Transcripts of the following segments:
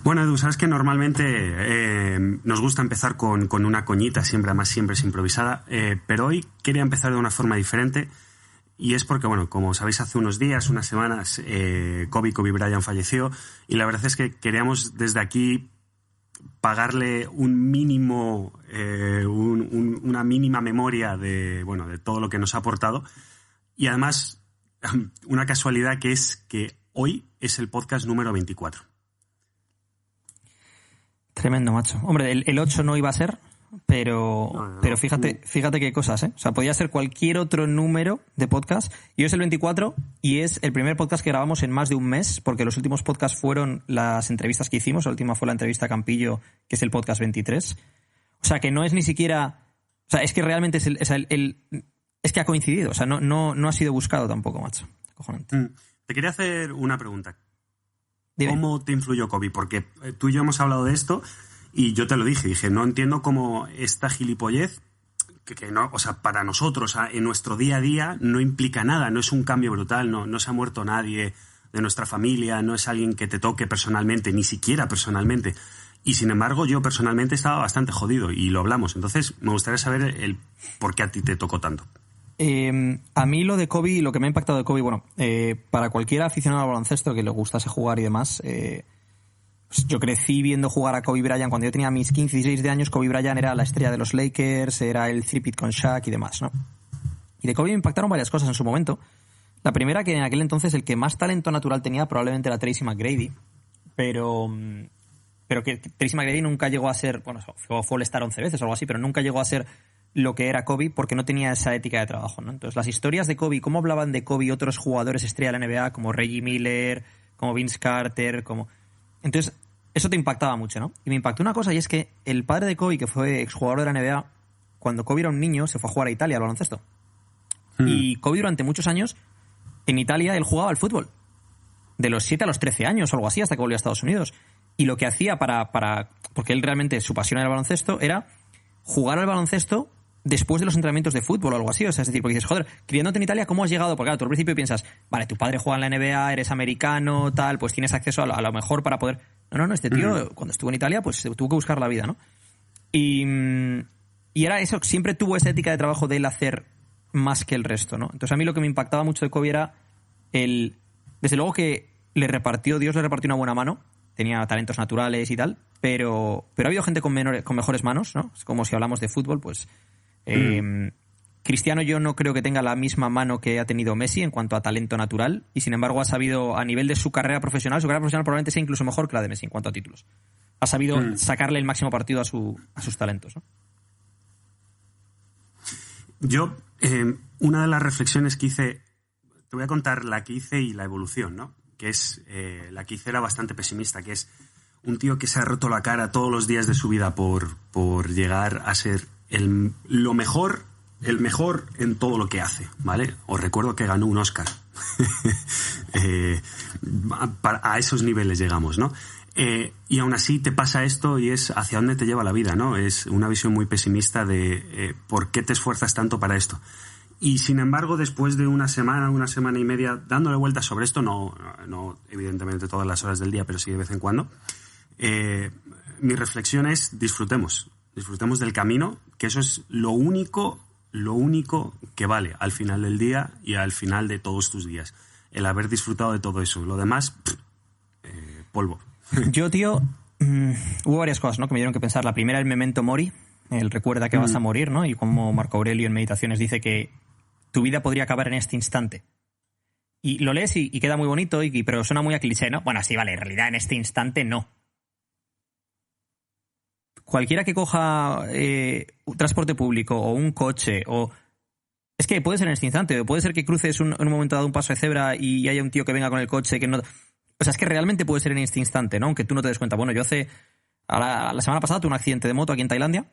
Bueno, Edu, sabes que normalmente nos gusta empezar con una coñita, además siempre es improvisada, pero hoy quería empezar de una forma diferente y es porque, bueno, como sabéis, hace unos días, unas semanas, Kobe Bryant falleció y la verdad es que queríamos desde aquí pagarle un mínimo, una mínima memoria de todo lo que nos ha aportado y además una casualidad que es que hoy es el podcast número 24. Tremendo, macho. Hombre, el 8 no iba a ser, pero fíjate qué cosas, ¿eh? O sea, podía ser cualquier otro número de podcast. Y hoy es el 24 y es el primer podcast que grabamos en más de un mes, porque los últimos podcasts fueron las entrevistas que hicimos. La última fue la entrevista a Campillo, que es el podcast 23. O sea, que no es ni siquiera... O sea, es que realmente es que ha coincidido. O sea, no ha sido buscado tampoco, macho. Cojonante. Te quería hacer una pregunta. Dime. ¿Cómo te influyó Kobe? Porque tú y yo hemos hablado de esto y yo te lo dije, no entiendo cómo esta gilipollez, que no, o sea, para nosotros, en nuestro día a día, no implica nada, no es un cambio brutal, no se ha muerto nadie de nuestra familia, no es alguien que te toque personalmente, ni siquiera personalmente. Y sin embargo, yo personalmente estaba bastante jodido y lo hablamos. Entonces, me gustaría saber el por qué a ti te tocó tanto. A mí lo de Kobe, lo que me ha impactado de Kobe, bueno, para cualquier aficionado al baloncesto que le gustase jugar y demás, pues yo crecí viendo jugar a Kobe Bryant cuando yo tenía mis 15, 16 de años. Kobe Bryant era la estrella de los Lakers, era el three-peat con Shaq y demás, ¿no? Y de Kobe me impactaron varias cosas en su momento. La primera, que en aquel entonces el que más talento natural tenía probablemente era Tracy McGrady, pero que Tracy McGrady nunca llegó a ser, bueno, fue All-Star 11 veces o algo así, pero nunca llegó a ser lo que era Kobe porque no tenía esa ética de trabajo, ¿no? Entonces, las historias de Kobe, cómo hablaban de Kobe otros jugadores estrella de la NBA, como Reggie Miller, como Vince Carter, como... Entonces, eso te impactaba mucho, ¿no? Y me impactó una cosa, y es que el padre de Kobe, que fue exjugador de la NBA, cuando Kobe era un niño, se fue a jugar a Italia al baloncesto. Y Kobe durante muchos años, en Italia, él jugaba al fútbol. De los 7 a los 13 años o algo así, hasta que volvió a Estados Unidos. Y lo que hacía porque él realmente, su pasión era el baloncesto, era jugar al baloncesto después de los entrenamientos de fútbol o algo así. O sea, es decir, porque dices, joder, criándote en Italia, ¿cómo has llegado? Porque claro, tú al principio piensas, vale, tu padre juega en la NBA, eres americano, tal, pues tienes acceso a lo mejor para poder... No, este tío, cuando estuvo en Italia, pues tuvo que buscar la vida, ¿no? Y era eso, siempre tuvo esa ética de trabajo de él hacer más que el resto, ¿no? Entonces a mí lo que me impactaba mucho de Kobe era desde luego que Dios le repartió una buena mano, tenía talentos naturales y tal, pero ha habido gente con mejores manos, ¿no? Es como si hablamos de fútbol, pues... Cristiano yo no creo que tenga la misma mano que ha tenido Messi en cuanto a talento natural, y sin embargo ha sabido, a nivel de su carrera profesional probablemente sea incluso mejor que la de Messi en cuanto a títulos. Ha sabido sacarle el máximo partido a sus talentos, ¿no? Yo, una de las reflexiones que hice, te voy a contar la que hice y la evolución, ¿no? Que es, la que hice era bastante pesimista, que es un tío que se ha roto la cara todos los días de su vida por llegar a ser el mejor en todo lo que hace, ¿vale? Os recuerdo que ganó un Oscar. A esos niveles llegamos, ¿no? Y aún así te pasa esto y es hacia dónde te lleva la vida, ¿no? Es una visión muy pesimista de por qué te esfuerzas tanto para esto. Y sin embargo, después de una semana y media dándole vueltas sobre esto, no evidentemente todas las horas del día, pero sí de vez en cuando, mi reflexión es disfrutemos del camino, que eso es lo único que vale al final del día y al final de todos tus días. El haber disfrutado de todo eso. Lo demás, polvo. Yo, tío, hubo varias cosas, ¿no?, que me dieron que pensar. La primera, el memento mori, el recuerda que vas a morir, ¿no? Y como Marco Aurelio en Meditaciones dice que tu vida podría acabar en este instante. Y lo lees y queda muy bonito, pero suena muy a cliché, ¿no? Bueno, sí, vale, en realidad en este instante no. Cualquiera que coja un transporte público o un coche es que puede ser en este instante, puede ser que cruces en un momento dado un paso de cebra y haya un tío que venga con el coche que no... O sea, es que realmente puede ser en este instante, ¿no? Aunque tú no te des cuenta. Bueno, yo la semana pasada tuve un accidente de moto aquí en Tailandia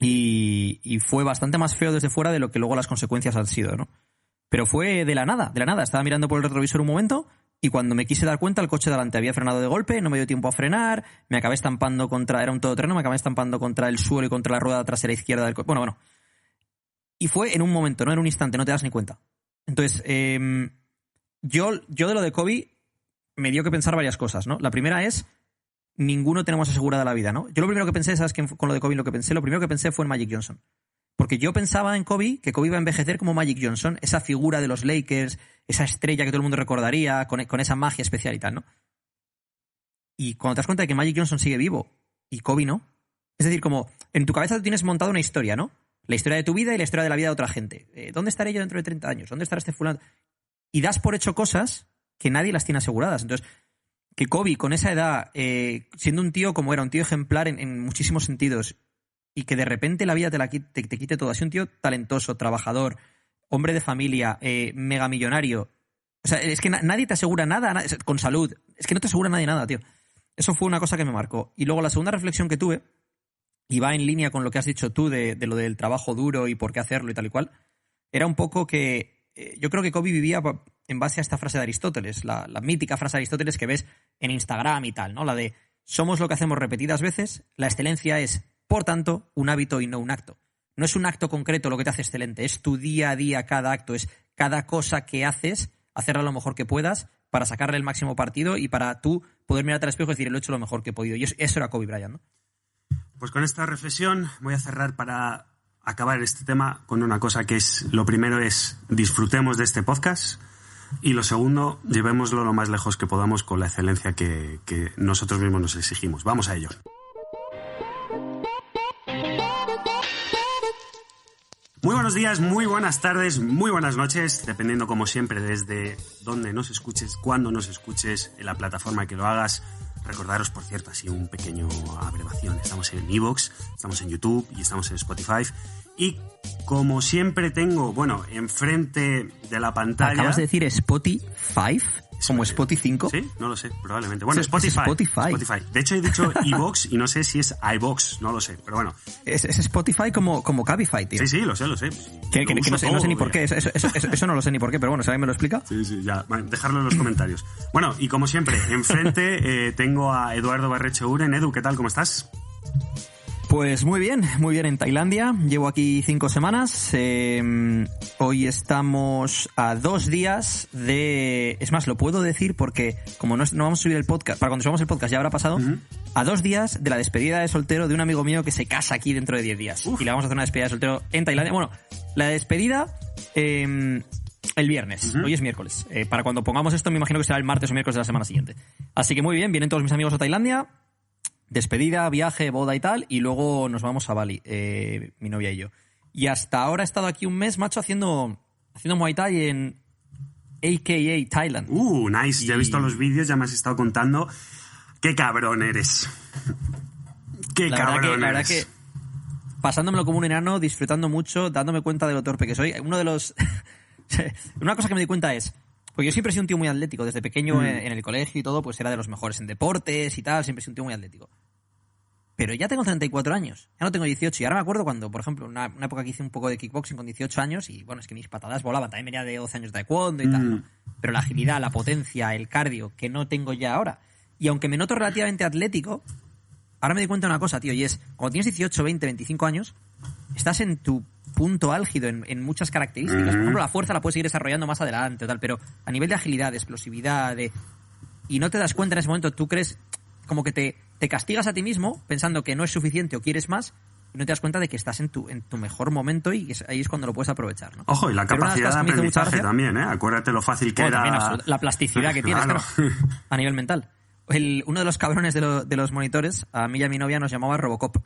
y fue bastante más feo desde fuera de lo que luego las consecuencias han sido, ¿no? Pero fue de la nada. Estaba mirando por el retrovisor un momento y cuando me quise dar cuenta, el coche delante había frenado de golpe, no me dio tiempo a frenar, me acabé estampando era un todoterreno, me acabé estampando contra el suelo y contra la rueda trasera izquierda del coche. Bueno. Y fue en un momento, no en un instante, no te das ni cuenta. Entonces, yo de lo de Kobe me dio que pensar varias cosas, ¿no? La primera es ninguno tenemos asegurada la vida, ¿no? Yo lo primero que pensé, ¿sabes? Con lo de Kobe lo primero que pensé fue en Magic Johnson. Porque yo pensaba en Kobe, que Kobe iba a envejecer como Magic Johnson, esa figura de los Lakers, esa estrella que todo el mundo recordaría, con esa magia especial y tal, ¿no? Y cuando te das cuenta de que Magic Johnson sigue vivo y Kobe no, es decir, como en tu cabeza tú tienes montada una historia, ¿no? La historia de tu vida y la historia de la vida de otra gente. ¿Dónde estaré yo dentro de 30 años? ¿Dónde estará este fulano? Y das por hecho cosas que nadie las tiene aseguradas. Entonces, que Kobe con esa edad, siendo un tío como era, un tío ejemplar en muchísimos sentidos, y que de repente la vida te quite todo. Ha sido un tío talentoso, trabajador, hombre de familia, megamillonario. O sea, es que nadie te asegura nada con salud. Es que no te asegura nadie nada, tío. Eso fue una cosa que me marcó. Y luego la segunda reflexión que tuve, y va en línea con lo que has dicho tú de lo del trabajo duro y por qué hacerlo y tal y cual, era un poco que yo creo que Kobe vivía en base a esta frase de Aristóteles, la mítica frase de Aristóteles que ves en Instagram y tal, ¿no? La de somos lo que hacemos repetidas veces, la excelencia es, por tanto, un hábito y no un acto. No es un acto concreto lo que te hace excelente, es tu día a día, cada acto, es cada cosa que haces, hacerla lo mejor que puedas para sacarle el máximo partido y para tú poder mirarte al espejo y decir, lo he hecho lo mejor que he podido. Y eso era Kobe Bryant, ¿no? Pues con esta reflexión voy a cerrar para acabar este tema con una cosa que es, lo primero es disfrutemos de este podcast y lo segundo, llevémoslo lo más lejos que podamos con la excelencia que nosotros mismos nos exigimos. Vamos a ello. Muy buenos días, muy buenas tardes, muy buenas noches, dependiendo como siempre desde dónde nos escuches, cuándo nos escuches, en la plataforma que lo hagas. Recordaros, por cierto, así un pequeño abreviación, estamos en iVoox, estamos en YouTube y estamos en Spotify. Y como siempre tengo, enfrente de la pantalla... ¿Acabas de decir Spotify? ¿Como Spotify 5? Sí, no lo sé, probablemente. Bueno, es Spotify. De hecho, he dicho iVoox y no sé si es iVoox, no lo sé, pero bueno. Es Spotify como Cabify, tío. Sí, lo sé. Que no sé ni por qué, eso no lo sé ni por qué, pero bueno, si alguien me lo explica. Sí, ya, dejarlo en los comentarios. Bueno, y como siempre, enfrente tengo a Eduardo Barreche Uren. Edu, ¿qué tal? ¿Cómo estás? Pues muy bien en Tailandia. Llevo aquí 5 semanas. Hoy estamos a 2 días de... Es más, lo puedo decir porque como no vamos a subir el podcast, para cuando subamos el podcast ya habrá pasado, a 2 días de la despedida de soltero de un amigo mío que se casa aquí dentro de 10 días. Uf. Y le vamos a hacer una despedida de soltero en Tailandia. Bueno, la despedida el viernes. Hoy es miércoles. Para cuando pongamos esto me imagino que será el martes o miércoles de la semana siguiente. Así que muy bien, vienen todos mis amigos a Tailandia. Despedida, viaje, boda y tal, y luego nos vamos a Bali, mi novia y yo. Y hasta ahora he estado aquí un mes, macho, haciendo Muay Thai en AKA Thailand. Nice. Ya he visto los vídeos, ya me has estado contando. ¡Qué cabrón eres! La verdad que pasándomelo como un enano, disfrutando mucho, dándome cuenta de lo torpe que soy. Una cosa que me di cuenta es... Porque yo siempre he sido un tío muy atlético. Desde pequeño en el colegio y todo, pues era de los mejores en deportes y tal. Siempre he sido un tío muy atlético. Pero ya tengo 34 años. Ya no tengo 18. Y ahora me acuerdo cuando, por ejemplo, una época que hice un poco de kickboxing con 18 años y, bueno, es que mis patadas volaban. También venía de 12 años de taekwondo y tal, ¿no? Pero la agilidad, la potencia, el cardio, que no tengo ya ahora. Y aunque me noto relativamente atlético, ahora me doy cuenta de una cosa, tío. Y es, cuando tienes 18, 20, 25 años, estás en tu punto álgido en muchas características. Por ejemplo, la fuerza la puedes seguir desarrollando más adelante o tal, pero a nivel de agilidad, de explosividad, y no te das cuenta en ese momento, tú crees como que te castigas a ti mismo pensando que no es suficiente o quieres más y no te das cuenta de que estás en tu mejor momento y ahí es cuando lo puedes aprovechar, ¿no? Ojo, y la capacidad de aprendizaje también, ¿eh? Acuérdate lo fácil que era... También, la plasticidad que tienes, claro, a nivel mental. Uno de los cabrones de los monitores, a mí y a mi novia nos llamaba Robocop.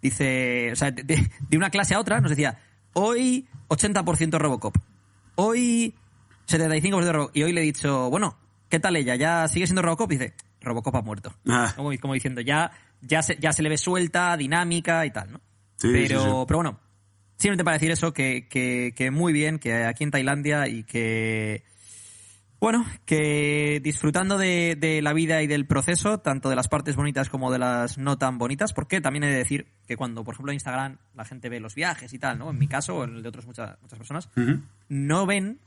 Dice, o sea, de una clase a otra nos decía, hoy 80% Robocop, hoy 75% Robocop. Y hoy le he dicho, bueno, ¿qué tal ella? ¿Ya sigue siendo Robocop? Y dice, Robocop ha muerto. Como diciendo, ya se le ve suelta, dinámica y tal, ¿no? Sí, pero bueno, simplemente para decir eso, que muy bien, que aquí en Tailandia y que... Bueno, que disfrutando de la vida y del proceso, tanto de las partes bonitas como de las no tan bonitas, porque también he de decir que cuando, por ejemplo, en Instagram la gente ve los viajes y tal, ¿no? En mi caso, o en el de otras muchas personas, no ven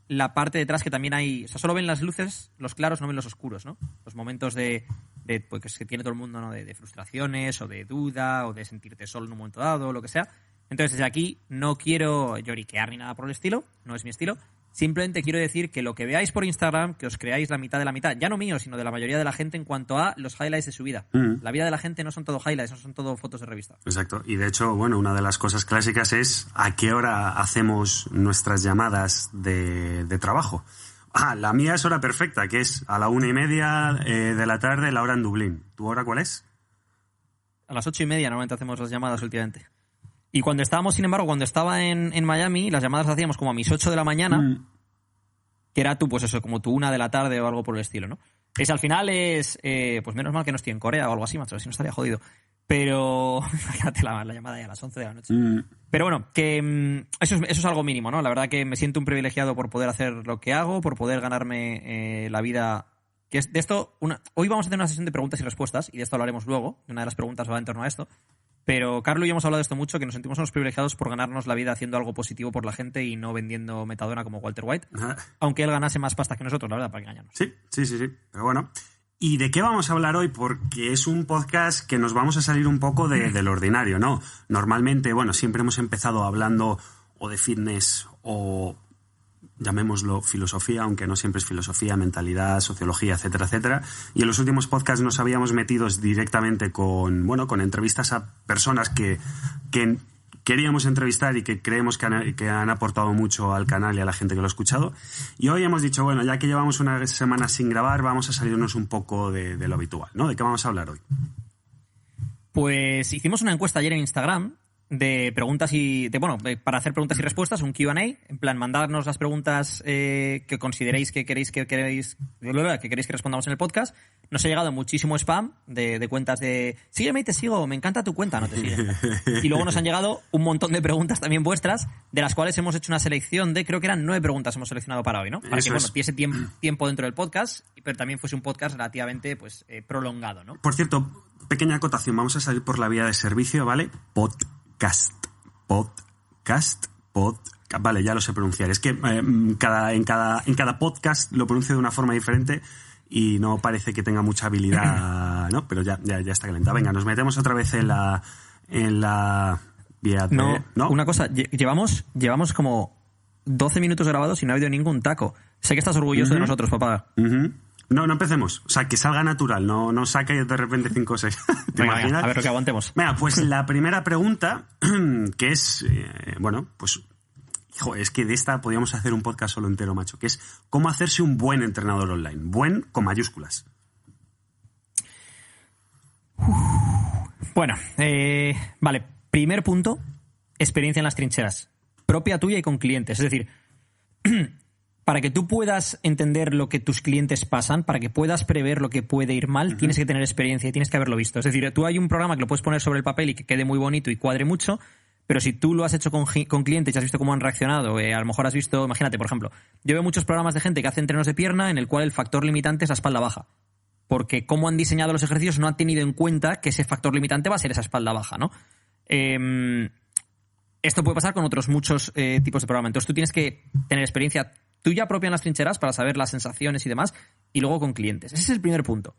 la parte detrás que también hay... O sea, solo ven las luces, los claros, no ven los oscuros, ¿no? Los momentos pues, que tiene todo el mundo, ¿no? De frustraciones, o de duda, o de sentirte solo en un momento dado, o lo que sea. Entonces, desde aquí no quiero lloriquear ni nada por el estilo, no es mi estilo, Simplemente quiero decir que lo que veáis por Instagram, que os creáis la mitad de la mitad, ya no mío, sino de la mayoría de la gente en cuanto a los highlights de su vida. La vida de la gente no son todo highlights, no son todo fotos de revista. Exacto. Y de hecho, bueno, una de las cosas clásicas es a qué hora hacemos nuestras llamadas de trabajo. La mía es hora perfecta, que es a la 1:30 de la tarde, la hora en Dublín. ¿Tu hora cuál es? A las 8:30 normalmente hacemos las llamadas últimamente. Y cuando estábamos, sin embargo, cuando estaba en Miami, las llamadas las hacíamos como a mis 8 de la mañana, que era tú, pues eso, como tu 1 de la tarde o algo por el estilo, ¿no? Al final es, pues menos mal que no estoy en Corea o algo así, macho, si no estaría jodido. Pero, fíjate la llamada ya a las 11 de la noche. Pero bueno, que eso es algo mínimo, ¿no? La verdad que me siento un privilegiado por poder hacer lo que hago, por poder ganarme la vida. Que es de esto, hoy vamos a hacer una sesión de preguntas y respuestas, y de esto hablaremos luego. Una de las preguntas va en torno a esto. Pero Carlos y yo hemos hablado de esto mucho, que nos sentimos unos privilegiados por ganarnos la vida haciendo algo positivo por la gente y no vendiendo metadona como Walter White. Aunque él ganase más pasta que nosotros, la verdad, para engañarnos. Sí. Pero bueno. ¿Y de qué vamos a hablar hoy? Porque es un podcast que nos vamos a salir un poco del ordinario, ¿no? Normalmente, bueno, siempre hemos empezado hablando o de fitness o llamémoslo filosofía, aunque no siempre es filosofía, mentalidad, sociología, etcétera, etcétera. Y en los últimos podcasts nos habíamos metido directamente con entrevistas a personas que queríamos entrevistar y que creemos que han aportado mucho al canal y a la gente que lo ha escuchado. Y hoy hemos dicho, bueno, ya que llevamos unas semanas sin grabar, vamos a salirnos un poco de lo habitual, ¿no? ¿De qué vamos a hablar hoy? Pues hicimos una encuesta ayer en Instagram de preguntas para hacer preguntas y respuestas, un Q&A, en plan, mandarnos las preguntas que consideréis que queréis que respondamos en el podcast. Nos ha llegado muchísimo spam de cuentas de sígueme y te sigo, me encanta tu cuenta, no te sigue. Y luego nos han llegado un montón de preguntas también vuestras, de las cuales hemos hecho una selección de, creo que eran 9 preguntas hemos seleccionado para hoy, ¿no? Para que, tuviese tiempo dentro del podcast, pero también fuese un podcast relativamente prolongado, ¿no? Por cierto, pequeña acotación, vamos a salir por la vía de servicio, ¿vale? Podcast. Vale, ya lo sé pronunciar. Es que en cada podcast lo pronuncio de una forma diferente y no parece que tenga mucha habilidad, ¿no? Pero ya está calentado. Venga, nos metemos otra vez en la vía de... No, una cosa, llevamos como 12 minutos grabados y no ha habido ningún taco. Sé que estás orgulloso de nosotros, papá. No empecemos. O sea, que salga natural, no saque de repente 5 o 6. ¿Te imaginas? Venga, a ver lo que aguantemos. Venga, pues la primera pregunta, que es, es que de esta podríamos hacer un podcast solo entero, macho, que es cómo hacerse un buen entrenador online. Buen con mayúsculas. Bueno, vale. Primer punto, experiencia en las trincheras. Propia tuya y con clientes. Es decir, para que tú puedas entender lo que tus clientes pasan, para que puedas prever lo que puede ir mal, tienes que tener experiencia y tienes que haberlo visto. Es decir, tú hay un programa que lo puedes poner sobre el papel y que quede muy bonito y cuadre mucho, pero si tú lo has hecho con clientes y has visto cómo han reaccionado, a lo mejor has visto, imagínate, por ejemplo, yo veo muchos programas de gente que hace entrenos de pierna en el cual el factor limitante es la espalda baja. Porque cómo han diseñado los ejercicios no han tenido en cuenta que ese factor limitante va a ser esa espalda baja, ¿no? Esto puede pasar con otros muchos tipos de programa. Entonces tú tienes que tener experiencia tuya propia en las trincheras para saber las sensaciones y demás, y luego con clientes. Ese es el primer punto.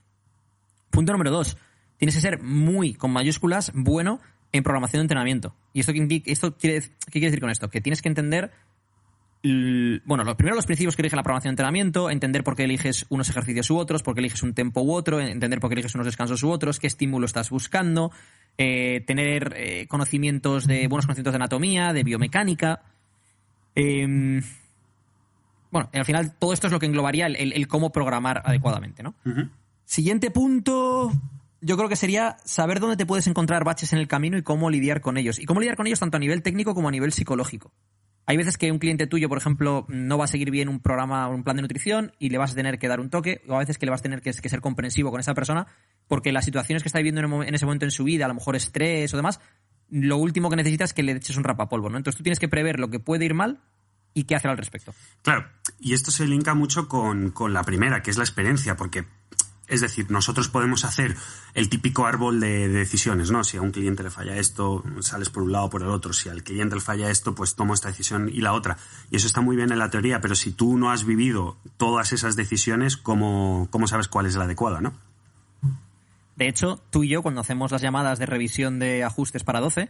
Punto número 2. Tienes que ser muy, con mayúsculas, bueno en programación de entrenamiento. ¿Y qué quiere decir con esto? Que tienes que entender, los principios que rige la programación de entrenamiento, entender por qué eliges unos ejercicios u otros, por qué eliges un tempo u otro, entender por qué eliges unos descansos u otros, qué estímulo estás buscando, tener buenos conocimientos de anatomía, de biomecánica. Al final todo esto es lo que englobaría el cómo programar adecuadamente, ¿no? Siguiente punto, yo creo que sería saber dónde te puedes encontrar baches en el camino y cómo lidiar con ellos. Y cómo lidiar con ellos tanto a nivel técnico como a nivel psicológico. Hay veces que un cliente tuyo, por ejemplo, no va a seguir bien un programa o un plan de nutrición y le vas a tener que dar un toque, o a veces que le vas a tener que ser comprensivo con esa persona porque las situaciones que está viviendo en ese momento en su vida, a lo mejor estrés o demás, lo último que necesitas es que le eches un rapapolvo, ¿no? Entonces tú tienes que prever lo que puede ir mal y qué hacer al respecto. Claro, y esto se linka mucho con la primera, que es la experiencia, porque, es decir, nosotros podemos hacer el típico árbol de decisiones, ¿no? Si a un cliente le falla esto, sales por un lado o por el otro. Si al cliente le falla esto, pues tomo esta decisión y la otra. Y eso está muy bien en la teoría, pero si tú no has vivido todas esas decisiones, ¿cómo sabes cuál es la adecuada, no? De hecho, tú y yo, cuando hacemos las llamadas de revisión de ajustes para 12,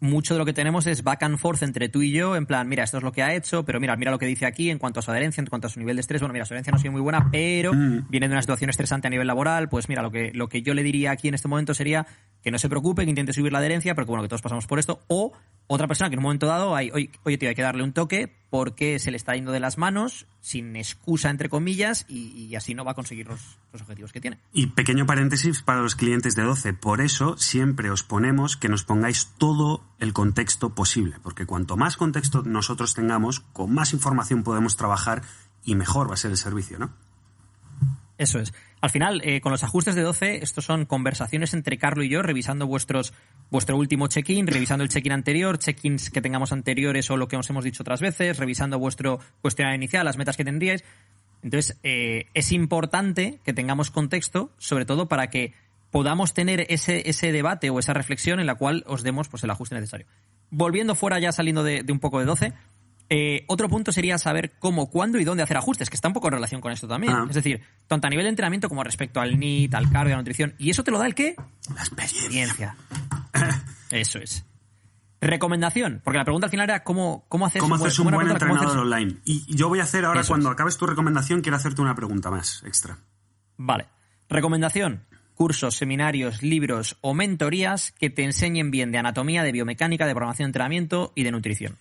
mucho de lo que tenemos es back and forth entre tú y yo, en plan, mira, esto es lo que ha hecho, pero mira lo que dice aquí en cuanto a su adherencia, en cuanto a su nivel de estrés. Bueno, mira, su adherencia no ha sido muy buena, pero viene de una situación estresante a nivel laboral. Pues mira, lo que yo le diría aquí en este momento sería que no se preocupe, que intente subir la adherencia, porque bueno, que todos pasamos por esto. O otra persona que en un momento dado, oye, tío, hay que darle un toque porque se le está yendo de las manos, sin excusa, entre comillas, y así no va a conseguir los objetivos que tiene. Y pequeño paréntesis para los clientes de 12. Por eso siempre os ponemos que nos pongáis todo el contexto posible, porque cuanto más contexto nosotros tengamos, con más información podemos trabajar y mejor va a ser el servicio, ¿no? Eso es. Al final, con los ajustes de 12, estos son conversaciones entre Carlo y yo, revisando vuestro último check-in, revisando el check-in anterior, check-ins que tengamos anteriores o lo que os hemos dicho otras veces, revisando vuestro cuestionario inicial, las metas que tendríais. Entonces, es importante que tengamos contexto, sobre todo para que podamos tener ese debate o esa reflexión en la cual os demos pues, el ajuste necesario. Volviendo fuera, ya saliendo de un poco de 12, otro punto sería saber cómo, cuándo y dónde hacer ajustes, que está un poco en relación con esto también. Es decir, tanto a nivel de entrenamiento como respecto al NEAT, al cardio, a la nutrición. ¿Y eso te lo da el qué? La experiencia. Eso es. Recomendación, porque la pregunta al final era cómo hacer un buen entrenador online. Y yo voy a hacer ahora, cuando acabes tu recomendación, quiero hacerte una pregunta más extra. Vale. Recomendación: cursos, seminarios, libros o mentorías que te enseñen bien de anatomía, de biomecánica, de programación de entrenamiento y de nutrición.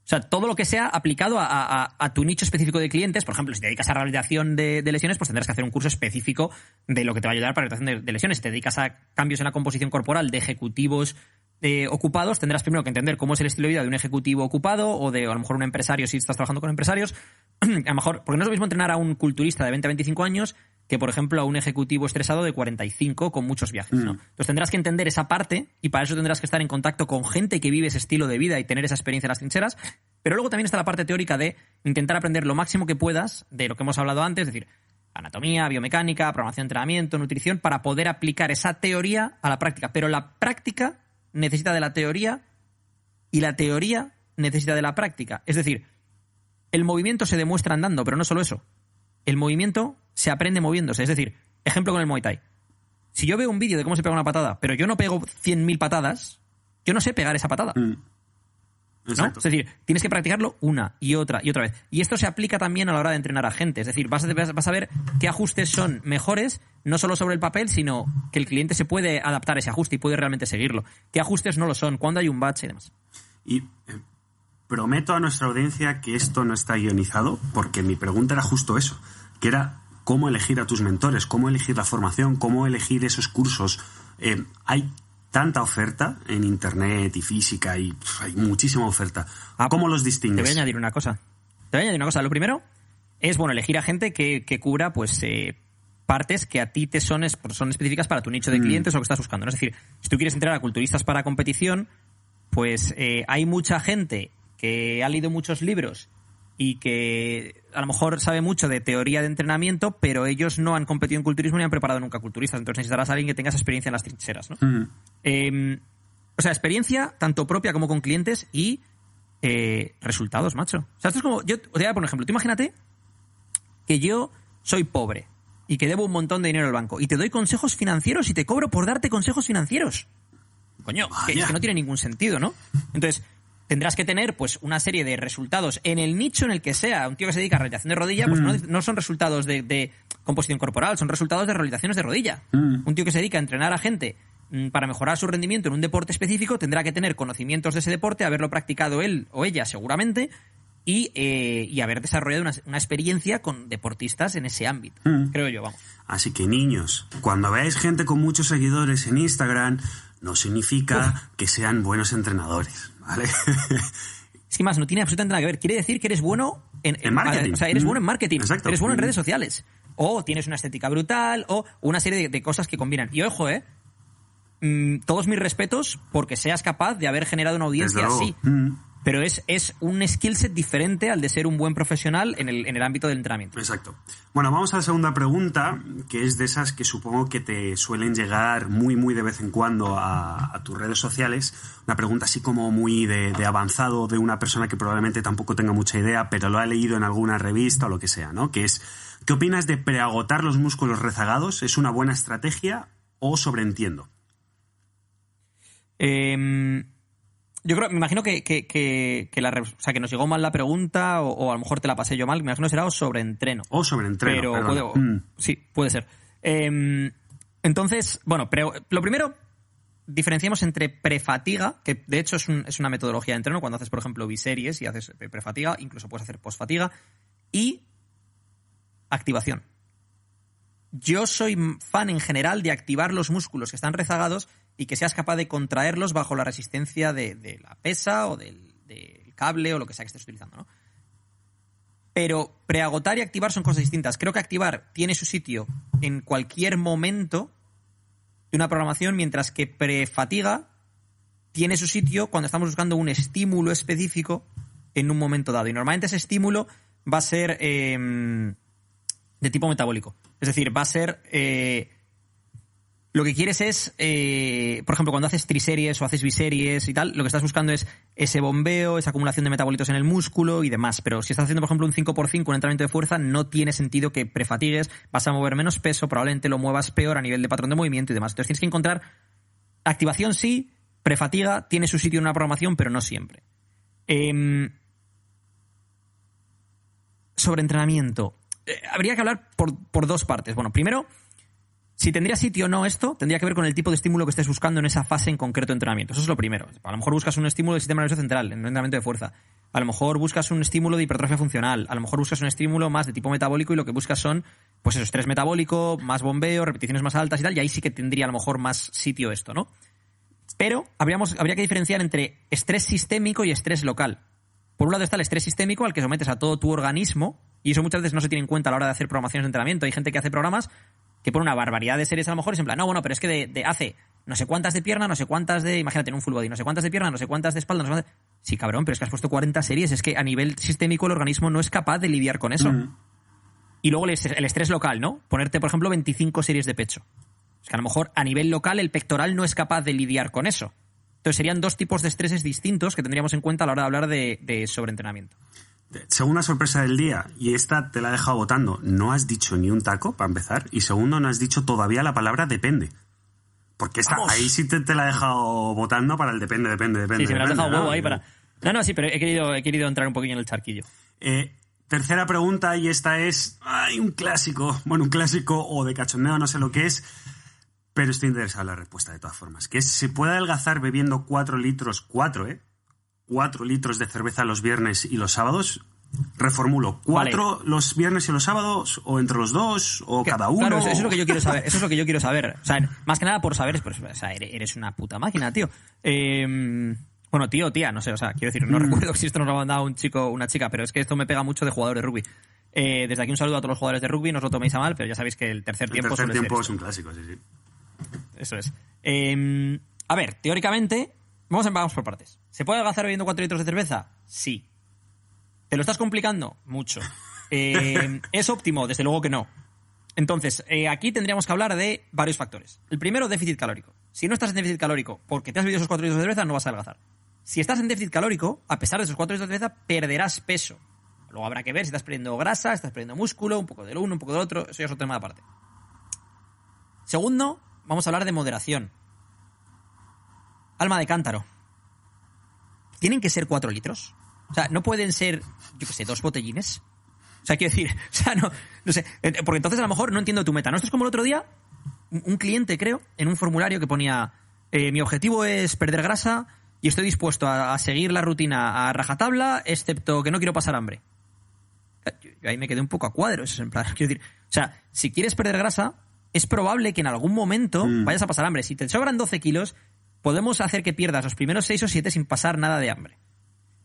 O sea, todo lo que sea aplicado a tu nicho específico de clientes. Por ejemplo, si te dedicas a rehabilitación de lesiones, pues tendrás que hacer un curso específico de lo que te va a ayudar para la rehabilitación de lesiones. Si te dedicas a cambios en la composición corporal de ejecutivos ocupados, tendrás primero que entender cómo es el estilo de vida de un ejecutivo ocupado o de a lo mejor un empresario si estás trabajando con empresarios. A lo mejor, porque no es lo mismo entrenar a un culturista de 20 a 25 años que, por ejemplo, a un ejecutivo estresado de 45 con muchos viajes, ¿no? Entonces tendrás que entender esa parte y para eso tendrás que estar en contacto con gente que vive ese estilo de vida y tener esa experiencia en las trincheras. Pero luego también está la parte teórica de intentar aprender lo máximo que puedas de lo que hemos hablado antes, es decir, anatomía, biomecánica, programación de entrenamiento, nutrición, para poder aplicar esa teoría a la práctica. Pero la práctica necesita de la teoría y la teoría necesita de la práctica. Es decir, el movimiento se demuestra andando, pero no solo eso. El movimiento se aprende moviéndose. Es decir, ejemplo con el Muay Thai. Si yo veo un vídeo de cómo se pega una patada, pero yo no pego 100.000 patadas, yo no sé pegar esa patada. Exacto. ¿No? Es decir, tienes que practicarlo una y otra vez. Y esto se aplica también a la hora de entrenar a gente. Es decir, vas a ver qué ajustes son mejores, no solo sobre el papel, sino que el cliente se puede adaptar a ese ajuste y puede realmente seguirlo. ¿Qué ajustes no lo son? ¿Cuándo hay un batch y demás? Y prometo a nuestra audiencia que esto no está guionizado, porque mi pregunta era justo eso, que era cómo elegir a tus mentores, cómo elegir la formación, cómo elegir esos cursos. Hay tanta oferta en internet y física y hay muchísima oferta. ¿Cómo los distingues? Te voy a añadir una cosa. Lo primero es, elegir a gente que cubra, pues, partes que a ti te son específicas para tu nicho de clientes o lo que estás buscando, ¿no? Es decir, si tú quieres entrenar a culturistas para competición, pues hay mucha gente que ha leído muchos libros y que a lo mejor sabe mucho de teoría de entrenamiento, pero ellos no han competido en culturismo ni han preparado nunca culturistas. Entonces necesitarás a alguien que tenga esa experiencia en las trincheras, ¿no? O sea, experiencia tanto propia como con clientes y resultados, macho. O sea, esto es como... Yo te voy a poner un ejemplo. Tú imagínate que yo soy pobre y que debo un montón de dinero al banco y te doy consejos financieros y te cobro por darte consejos financieros. Coño, que no tiene ningún sentido, ¿no? Entonces, tendrás que tener, pues, una serie de resultados en el nicho en el que sea. Un tío que se dedica a rehabilitación de rodilla, pues no son resultados de composición corporal, son resultados de rehabilitaciones de rodilla. Un tío que se dedica a entrenar a gente para mejorar su rendimiento en un deporte específico tendrá que tener conocimientos de ese deporte, haberlo practicado él o ella seguramente y haber desarrollado una experiencia con deportistas en ese ámbito, creo yo, vamos. Así que, niños, cuando veáis gente con muchos seguidores en Instagram, no significa que sean buenos entrenadores, ¿vale? Es que más, no tiene absolutamente nada que ver. Quiere decir que eres bueno en marketing. O sea, eres bueno en marketing. Exacto. Eres bueno en redes sociales. O tienes una estética brutal, o una serie de cosas que combinan. Y ojo, todos mis respetos porque seas capaz de haber generado una audiencia así. Pero es un skill set diferente al de ser un buen profesional en el ámbito del entrenamiento. Exacto. Bueno, vamos a la segunda pregunta, que es de esas que supongo que te suelen llegar muy, muy de vez en cuando a tus redes sociales. Una pregunta así como muy de avanzado, de una persona que probablemente tampoco tenga mucha idea, pero lo ha leído en alguna revista o lo que sea, ¿no? Que es, ¿qué opinas de preagotar los músculos rezagados? ¿Es una buena estrategia o sobreentiendo? Yo creo, me imagino que nos llegó mal la pregunta o a lo mejor te la pasé yo mal. Me imagino que será o sobreentreno. O sobreentreno, pero sí, puede ser. Entonces, bueno, pero lo primero, diferenciamos entre prefatiga, que de hecho es una metodología de entreno, cuando haces, por ejemplo, biseries y haces prefatiga, incluso puedes hacer postfatiga, y activación. Yo soy fan en general de activar los músculos que están rezagados y que seas capaz de contraerlos bajo la resistencia de la pesa o del cable o lo que sea que estés utilizando, ¿no? Pero preagotar y activar son cosas distintas. Creo que activar tiene su sitio en cualquier momento de una programación, mientras que prefatiga tiene su sitio cuando estamos buscando un estímulo específico en un momento dado. Y normalmente ese estímulo va a ser de tipo metabólico. Es decir, va a ser... lo que quieres es, por ejemplo, cuando haces triseries o haces biseries y tal, lo que estás buscando es ese bombeo, esa acumulación de metabolitos en el músculo y demás. Pero si estás haciendo, por ejemplo, un 5x5, un entrenamiento de fuerza, no tiene sentido que prefatigues, vas a mover menos peso, probablemente lo muevas peor a nivel de patrón de movimiento y demás. Entonces tienes que encontrar activación sí, prefatiga tiene su sitio en una programación, pero no siempre. Sobre entrenamiento. Habría que hablar por dos partes. Bueno, primero, si tendría sitio o no esto, tendría que ver con el tipo de estímulo que estés buscando en esa fase en concreto de entrenamiento. Eso es lo primero. A lo mejor buscas un estímulo del sistema nervioso central en un entrenamiento de fuerza. A lo mejor buscas un estímulo de hipertrofia funcional. A lo mejor buscas un estímulo más de tipo metabólico y lo que buscas son, pues eso, estrés metabólico, más bombeo, repeticiones más altas y tal. Y ahí sí que tendría a lo mejor más sitio esto, ¿no? Pero habría que diferenciar entre estrés sistémico y estrés local. Por un lado está el estrés sistémico al que sometes a todo tu organismo, y eso muchas veces no se tiene en cuenta a la hora de hacer programaciones de entrenamiento. Hay gente que hace programas que pone una barbaridad de series a lo mejor y es en plan, no, bueno, pero es que hace no sé cuántas de pierna, no sé cuántas de... Imagínate en un full body, no sé cuántas de pierna, no sé cuántas de espalda, no sé cuántas... Sí, cabrón, pero es que has puesto 40 series. Es que a nivel sistémico el organismo no es capaz de lidiar con eso. Y luego el estrés local, ¿no? Ponerte, por ejemplo, 25 series de pecho. Es que a lo mejor a nivel local el pectoral no es capaz de lidiar con eso. Entonces serían dos tipos de estreses distintos que tendríamos en cuenta a la hora de hablar de sobreentrenamiento. Segunda sorpresa del día, y esta te la he dejado votando, no has dicho ni un taco, para empezar, y segundo, no has dicho todavía la palabra depende. Porque ahí sí te la he dejado votando para el depende. Sí, me la has dejado huevo ahí para... No, sí, pero he querido entrar un poquillo en el charquillo. Tercera pregunta, y esta es un clásico, o de cachondeo, no sé lo que es, pero estoy interesado en la respuesta de todas formas, que es, ¿se puede adelgazar bebiendo 4 litros de cerveza los viernes y los sábados? Reformulo, ¿4 vale. los viernes y los sábados? ¿O entre los dos? ¿O cada uno? Claro, eso es lo que yo quiero saber. Eso es lo que yo quiero saber. O sea, más que nada por saber, o sea, eres una puta máquina, tío. Bueno, tío, tía, no sé, o sea, quiero decir, no recuerdo si esto nos lo ha mandado un chico o una chica, pero es que esto me pega mucho de jugador de rugby. Desde aquí un saludo a todos los jugadores de rugby, no os lo toméis a mal, pero ya sabéis que el tercer tiempo es un clásico, sí. Eso es. A ver, teóricamente, vamos por partes. ¿Se puede adelgazar bebiendo 4 litros de cerveza? Sí. ¿Te lo estás complicando? Mucho. ¿Es óptimo? Desde luego que no. Entonces, aquí tendríamos que hablar de varios factores. El primero, déficit calórico. Si no estás en déficit calórico porque te has bebido esos 4 litros de cerveza, no vas a adelgazar. Si estás en déficit calórico, a pesar de esos 4 litros de cerveza, perderás peso. Luego habrá que ver si estás perdiendo grasa, estás perdiendo músculo, un poco del uno, un poco del otro. Eso ya es otro tema de aparte. Segundo, vamos a hablar de moderación. Alma de cántaro. ¿Tienen que ser 4 litros? O sea, ¿no pueden ser, yo qué sé, 2 botellines? O sea, quiero decir, o sea, no sé. Porque entonces a lo mejor no entiendo tu meta. ¿No? Esto es como el otro día, un cliente, creo, en un formulario que ponía, mi objetivo es perder grasa y estoy dispuesto a seguir la rutina a rajatabla, excepto que no quiero pasar hambre. Yo ahí me quedé un poco a cuadros, en plan, quiero decir, o sea, si quieres perder grasa, es probable que en algún momento vayas a pasar hambre. Si te sobran 12 kilos, podemos hacer que pierdas los primeros 6 o 7 sin pasar nada de hambre.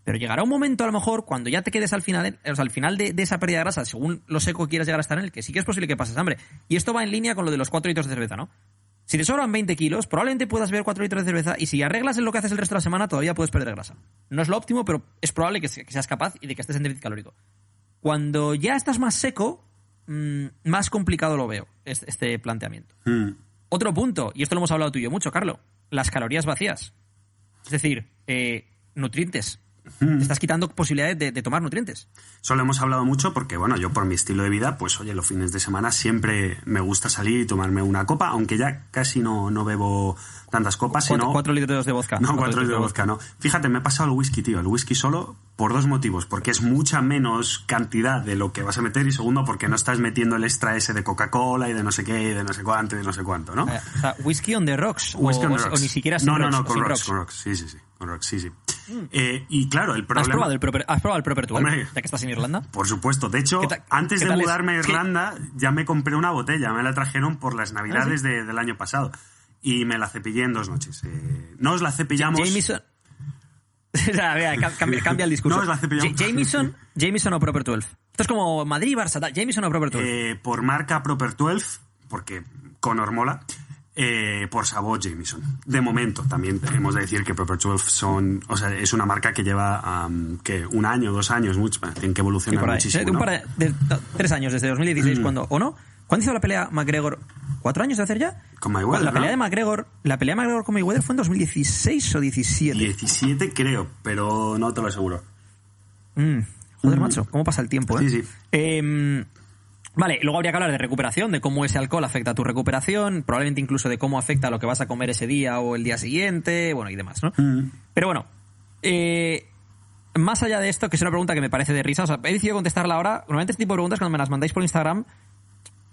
Pero llegará un momento, a lo mejor, cuando ya te quedes al final, o sea, al final de esa pérdida de grasa, según lo seco que quieras llegar a estar en el que sí que es posible que pases hambre. Y esto va en línea con lo de los 4 litros de cerveza, ¿no? Si te sobran 20 kilos, probablemente puedas beber 4 litros de cerveza y si arreglas en lo que haces el resto de la semana, todavía puedes perder grasa. No es lo óptimo, pero es probable que seas capaz y de que estés en déficit calórico. Cuando ya estás más seco, más complicado lo veo, este planteamiento. Otro punto, y esto lo hemos hablado tú y yo mucho, Carlo, las calorías vacías. Es decir, nutrientes. Te estás quitando posibilidades de tomar nutrientes. Eso lo hemos hablado mucho porque, bueno, yo por mi estilo de vida, pues oye, los fines de semana siempre me gusta salir y tomarme una copa, aunque ya casi no bebo tantas copas. 4 litros de vodka. No, 4 litros de vodka, no. Fíjate, me he pasado el whisky, tío. El whisky solo por 2 motivos. Porque es mucha menos cantidad de lo que vas a meter y segundo, porque no estás metiendo el extra ese de Coca-Cola y de no sé qué, y de no sé cuánto, y de no sé cuánto, ¿no? O sea, whisky on the rocks. Whisky on the rocks. O ni siquiera sin No, rocks. no, con sin rocks. Sí. Con rocks, sí. Y claro, el problema... ¿Has probado el Proper 12? Hombre, ya que estás en Irlanda. Por supuesto. De hecho, antes de mudarme a Irlanda, ya me compré una botella. Me la trajeron por las Navidades del año pasado. Y me la cepillé en 2 noches. No os la cepillamos... Jameson... cambia el discurso. No os la cepillamos. Jameson o Proper 12. Esto es como Madrid, Barça, Jameson o Proper 12. Por marca Proper 12, porque Conor mola. Por sabor Jameson. De momento, también hemos de decir que Proper 12 es una marca que lleva 1 año, 2 años, mucho, tienen que evolucionar muchísimo. ¿No? 3 años, desde 2016, ¿o no? ¿Cuándo hizo la pelea McGregor? ¿4 años de hacer ya? Con Mayweather, la pelea de McGregor con Mayweather fue en 2016 o 17. 17 creo, pero no te lo aseguro. Joder, macho, ¿cómo pasa el tiempo, Sí. Vale, luego habría que hablar de recuperación, de cómo ese alcohol afecta a tu recuperación, probablemente incluso de cómo afecta a lo que vas a comer ese día o el día siguiente, bueno, y demás, ¿no? Pero bueno, más allá de esto, que es una pregunta que me parece de risa, o sea, he decidido contestarla ahora. Normalmente este tipo de preguntas, cuando me las mandáis por Instagram,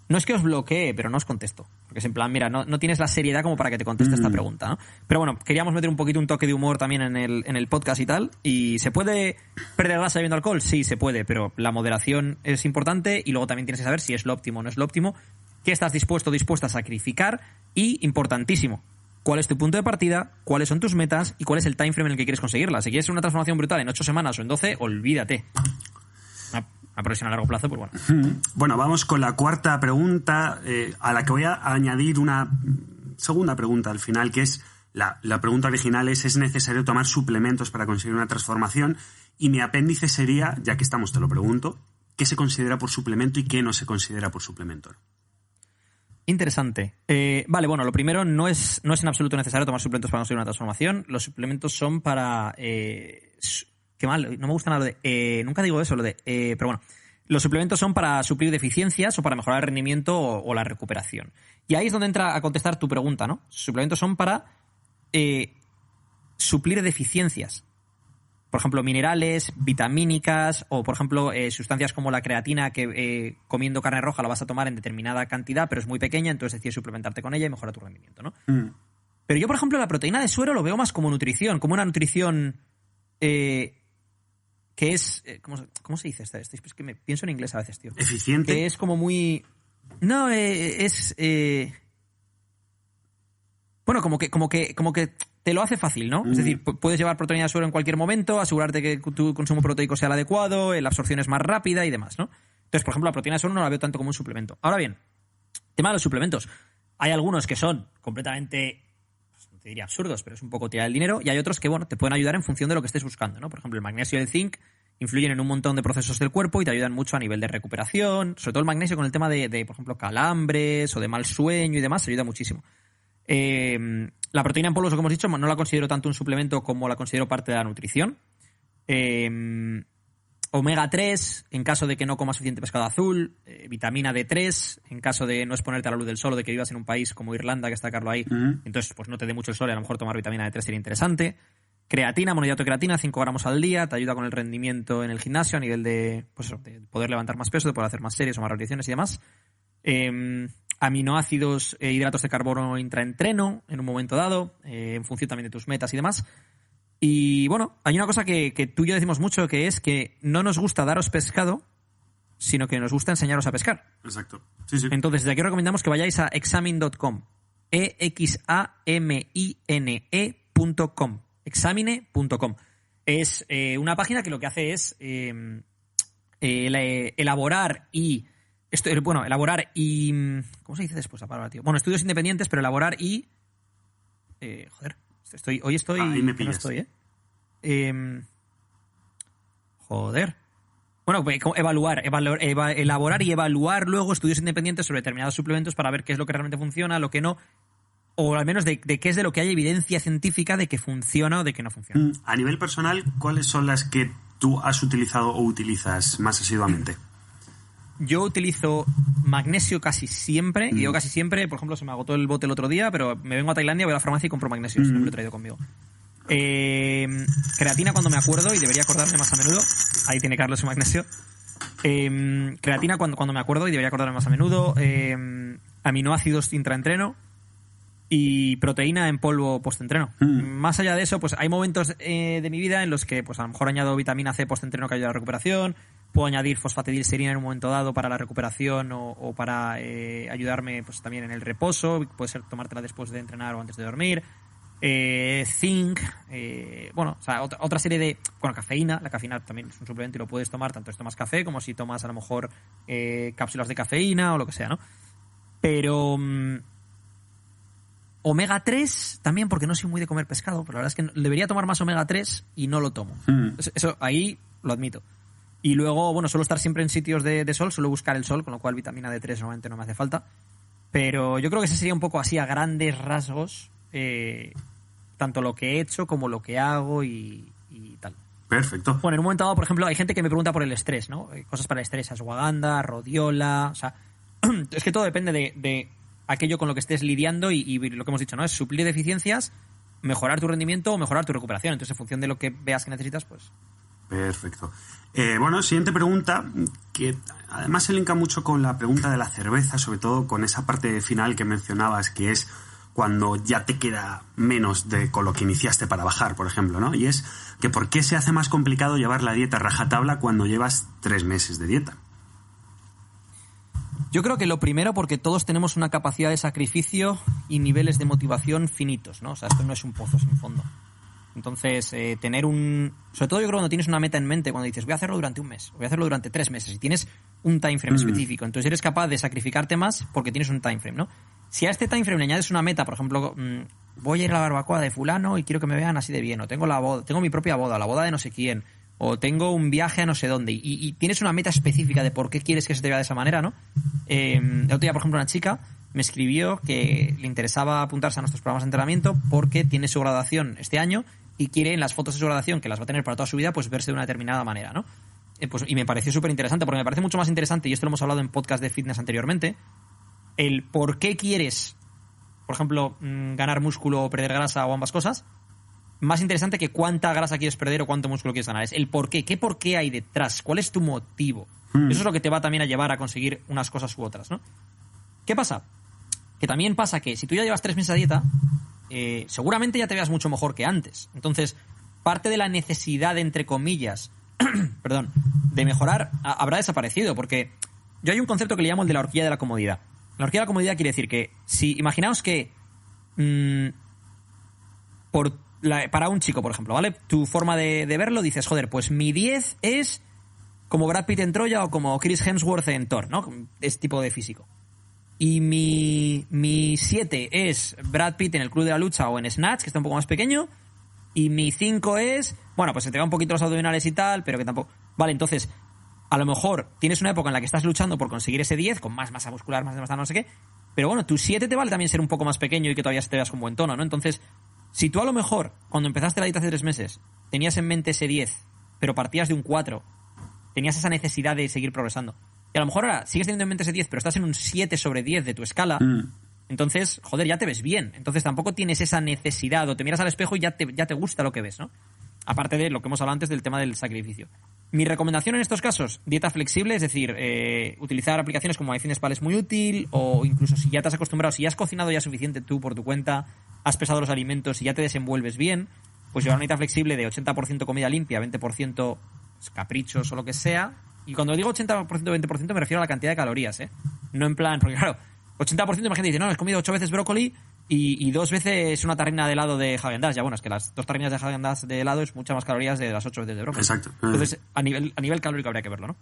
no es que os bloquee, pero no os contesto. Porque es en plan, mira, no tienes la seriedad como para que te conteste esta pregunta, ¿no? Pero bueno, queríamos meter un toque de humor también en el podcast y tal. ¿Y se puede perder grasa bebiendo alcohol? Sí, se puede, pero la moderación es importante y luego también tienes que saber si es lo óptimo o no es lo óptimo, qué estás dispuesto o dispuesta a sacrificar y, importantísimo, cuál es tu punto de partida, cuáles son tus metas y cuál es el time frame en el que quieres conseguirla. Si quieres una transformación brutal en 8 semanas o en 12, olvídate. Una progresión a largo plazo, pues bueno. Bueno, vamos con la cuarta pregunta, a la que voy a añadir una segunda pregunta al final, que es la pregunta original ¿es necesario tomar suplementos para conseguir una transformación? Y mi apéndice sería, ya que estamos, te lo pregunto, ¿qué se considera por suplemento y qué no se considera por suplemento? Interesante. Vale, bueno, lo primero, no es en absoluto necesario tomar suplementos para conseguir una transformación. Los suplementos son para... Qué mal, no me gusta nada lo de... nunca digo eso, pero bueno. Los suplementos son para suplir deficiencias o para mejorar el rendimiento o la recuperación. Y ahí es donde entra a contestar tu pregunta, ¿no? Los suplementos son para suplir deficiencias. Por ejemplo, minerales, vitamínicas o, por ejemplo, sustancias como la creatina que comiendo carne roja la vas a tomar en determinada cantidad, pero es muy pequeña, entonces decides suplementarte con ella y mejora tu rendimiento, ¿no? Pero yo, por ejemplo, la proteína de suero lo veo más como nutrición, como una nutrición... que es... ¿Cómo se dice esto? Es que me pienso en inglés a veces, tío. ¿Eficiente? Que es como muy... No, es... Bueno, como que te lo hace fácil, ¿no? Es decir, puedes llevar proteína de suero en cualquier momento, asegurarte que tu consumo proteico sea el adecuado, la absorción es más rápida y demás, ¿no? Entonces, por ejemplo, la proteína de suero no la veo tanto como un suplemento. Ahora bien, tema de los suplementos. Hay algunos que son completamente... no te diría absurdos, pero es un poco tirar el dinero, y hay otros que, bueno, te pueden ayudar en función de lo que estés buscando, ¿no? Por ejemplo, el magnesio y el zinc influyen en un montón de procesos del cuerpo y te ayudan mucho a nivel de recuperación, sobre todo el magnesio con el tema de por ejemplo, calambres o de mal sueño y demás, te ayuda muchísimo. La proteína en polvo, como hemos dicho, no la considero tanto un suplemento como la considero parte de la nutrición. Omega 3, en caso de que no comas suficiente pescado azul. Vitamina D3, en caso de no exponerte a la luz del sol o de que vivas en un país como Irlanda, que está Carlos ahí, entonces pues no te dé mucho el sol y a lo mejor tomar vitamina D3 sería interesante. Creatina, monohidrato de creatina, 5 gramos al día, te ayuda con el rendimiento en el gimnasio a nivel de, pues, de poder levantar más peso, de poder hacer más series o más repeticiones y demás. Aminoácidos, hidratos de carbono intraentreno en un momento dado, en función también de tus metas y demás. Y bueno, hay una cosa que tú y yo decimos mucho, que es que no nos gusta daros pescado, sino que nos gusta enseñaros a pescar. Exacto. Sí, sí. Entonces, desde aquí recomendamos que vayáis a examine.com. examine.com. Examine.com. Es una página que lo que hace es elaborar y... elaborar y... ¿Cómo se dice después la palabra, tío? Bueno, estudios independientes, pero elaborar y... Hoy estoy... Ahí me No pillas. estoy, Bueno, pues elaborar y evaluar luego estudios independientes sobre determinados suplementos para ver qué es lo que realmente funciona, lo que no. o al menos de qué es de lo que hay evidencia científica de que funciona o de que no funciona. A nivel personal, ¿cuáles son las que tú has utilizado o utilizas más asiduamente? Yo utilizo magnesio casi siempre, y digo casi siempre, por ejemplo, se me agotó el bote el otro día, pero me vengo a Tailandia, voy a la farmacia y compro magnesio, siempre lo he traído conmigo. Creatina cuando me acuerdo, y debería acordarme más a menudo, ahí tiene Carlos su magnesio. Creatina cuando me acuerdo, y debería acordarme más a menudo. Aminoácidos intraentreno y proteína en polvo postentreno. Más allá de eso, pues hay momentos de mi vida en los que pues a lo mejor añado vitamina C postentreno que ayuda a la recuperación. Puedo añadir fosfatidilserina en un momento dado para la recuperación o para ayudarme pues también en el reposo. Puede ser tomártela después de entrenar o antes de dormir. Zinc, bueno, o sea, otra serie de... Bueno, cafeína. La cafeína también es un suplemento y lo puedes tomar tanto si tomas café como si tomas a lo mejor cápsulas de cafeína o lo que sea, ¿no? Pero... omega 3 también, porque no soy muy de comer pescado, pero la verdad es que debería tomar más omega 3 y no lo tomo. Eso ahí lo admito. Y luego, bueno, suelo estar siempre en sitios de sol, suelo buscar el sol, con lo cual vitamina D3 normalmente no me hace falta. Pero yo creo que ese sería un poco así a grandes rasgos, tanto lo que he hecho como lo que hago y tal. Perfecto. Bueno, en un momento dado, por ejemplo, hay gente que me pregunta por el estrés, ¿no? Cosas para el estrés, ashwagandha, rodiola, o sea, es que todo depende de aquello con lo que estés lidiando y lo que hemos dicho, ¿no? Es suplir deficiencias, mejorar tu rendimiento o mejorar tu recuperación. Entonces, en función de lo que veas que necesitas, pues... Perfecto. Bueno, siguiente pregunta, que además se linka mucho con la pregunta de la cerveza, sobre todo con esa parte final que mencionabas, que es cuando ya te queda menos con lo que iniciaste para bajar, por ejemplo, ¿no? Y es que ¿por qué se hace más complicado llevar la dieta rajatabla cuando llevas 3 meses de dieta? Yo creo que lo primero porque todos tenemos una capacidad de sacrificio y niveles de motivación finitos, ¿no? O sea, esto no es un pozo sin fondo. Entonces, tener sobre todo yo creo cuando tienes una meta en mente, cuando dices voy a hacerlo durante un mes, voy a hacerlo durante 3 meses, y tienes un time frame específico, entonces eres capaz de sacrificarte más porque tienes un time frame, ¿no? Si a este time frame le añades una meta, por ejemplo, voy a ir a la barbacoa de fulano y quiero que me vean así de bien, o tengo mi propia boda, la boda de no sé quién, o tengo un viaje a no sé dónde, y tienes una meta específica de por qué quieres que se te vea de esa manera, ¿no? El otro día, por ejemplo, una chica me escribió que le interesaba apuntarse a nuestros programas de entrenamiento porque tiene su graduación este año y quiere en las fotos de su graduación, que las va a tener para toda su vida, pues verse de una determinada manera, ¿no? Pues, y me pareció súper interesante, porque me parece mucho más interesante, y esto lo hemos hablado en podcast de fitness anteriormente, el por qué quieres, por ejemplo, ganar músculo o perder grasa o ambas cosas, más interesante que cuánta grasa quieres perder o cuánto músculo quieres ganar. Es el por qué. ¿Qué por qué hay detrás? ¿Cuál es tu motivo? Eso es lo que te va también a llevar a conseguir unas cosas u otras, ¿no? ¿Qué pasa? Que también pasa que si tú ya llevas 3 meses a dieta, seguramente ya te veas mucho mejor que antes. Entonces, parte de la necesidad, entre comillas, perdón, de mejorar habrá desaparecido, porque yo hay un concepto que le llamo el de la horquilla de la comodidad. La horquilla de la comodidad quiere decir que imaginaos que para un chico, por ejemplo, ¿vale? Tu forma de verlo, dices, joder, pues mi 10 es como Brad Pitt en Troya o como Chris Hemsworth en Thor, ¿no? Este tipo de físico. Y mi 7 es Brad Pitt en el Club de la Lucha o en Snatch, que está un poco más pequeño. Y mi 5 es... Bueno, pues se te va un poquito los abdominales y tal, pero que tampoco... Vale, entonces, a lo mejor tienes una época en la que estás luchando por conseguir ese 10, con más masa muscular, más masa no sé qué. Pero bueno, tu 7 te vale también ser un poco más pequeño y que todavía te veas con buen tono, ¿no? Entonces, si tú a lo mejor, cuando empezaste la dieta hace 3 meses, tenías en mente ese 10, pero partías de un 4, tenías esa necesidad de seguir progresando. Y a lo mejor ahora sigues teniendo en mente ese 10, pero estás en un 7/10 de tu escala, entonces, joder, ya te ves bien. Entonces tampoco tienes esa necesidad, o te miras al espejo y ya te gusta lo que ves, ¿no? Aparte de lo que hemos hablado antes del tema del sacrificio. Mi recomendación en estos casos, dieta flexible, es decir, utilizar aplicaciones como MyFitnessPal es muy útil, o incluso si ya te has acostumbrado, si ya has cocinado ya suficiente tú por tu cuenta, has pesado los alimentos y ya te desenvuelves bien, pues llevar una dieta flexible de 80% comida limpia, 20% caprichos o lo que sea. Y cuando digo 80%, 20% me refiero a la cantidad de calorías, ¿eh? No en plan, porque claro, 80% de la gente dice, no, he comido 8 veces brócoli y 2 veces una tarrina de helado de Häagen-Dazs. Ya bueno, es que las 2 tarrinas de Häagen-Dazs de helado es muchas más calorías de las 8 veces de brócoli. Exacto. Entonces, a nivel calórico habría que verlo, ¿no?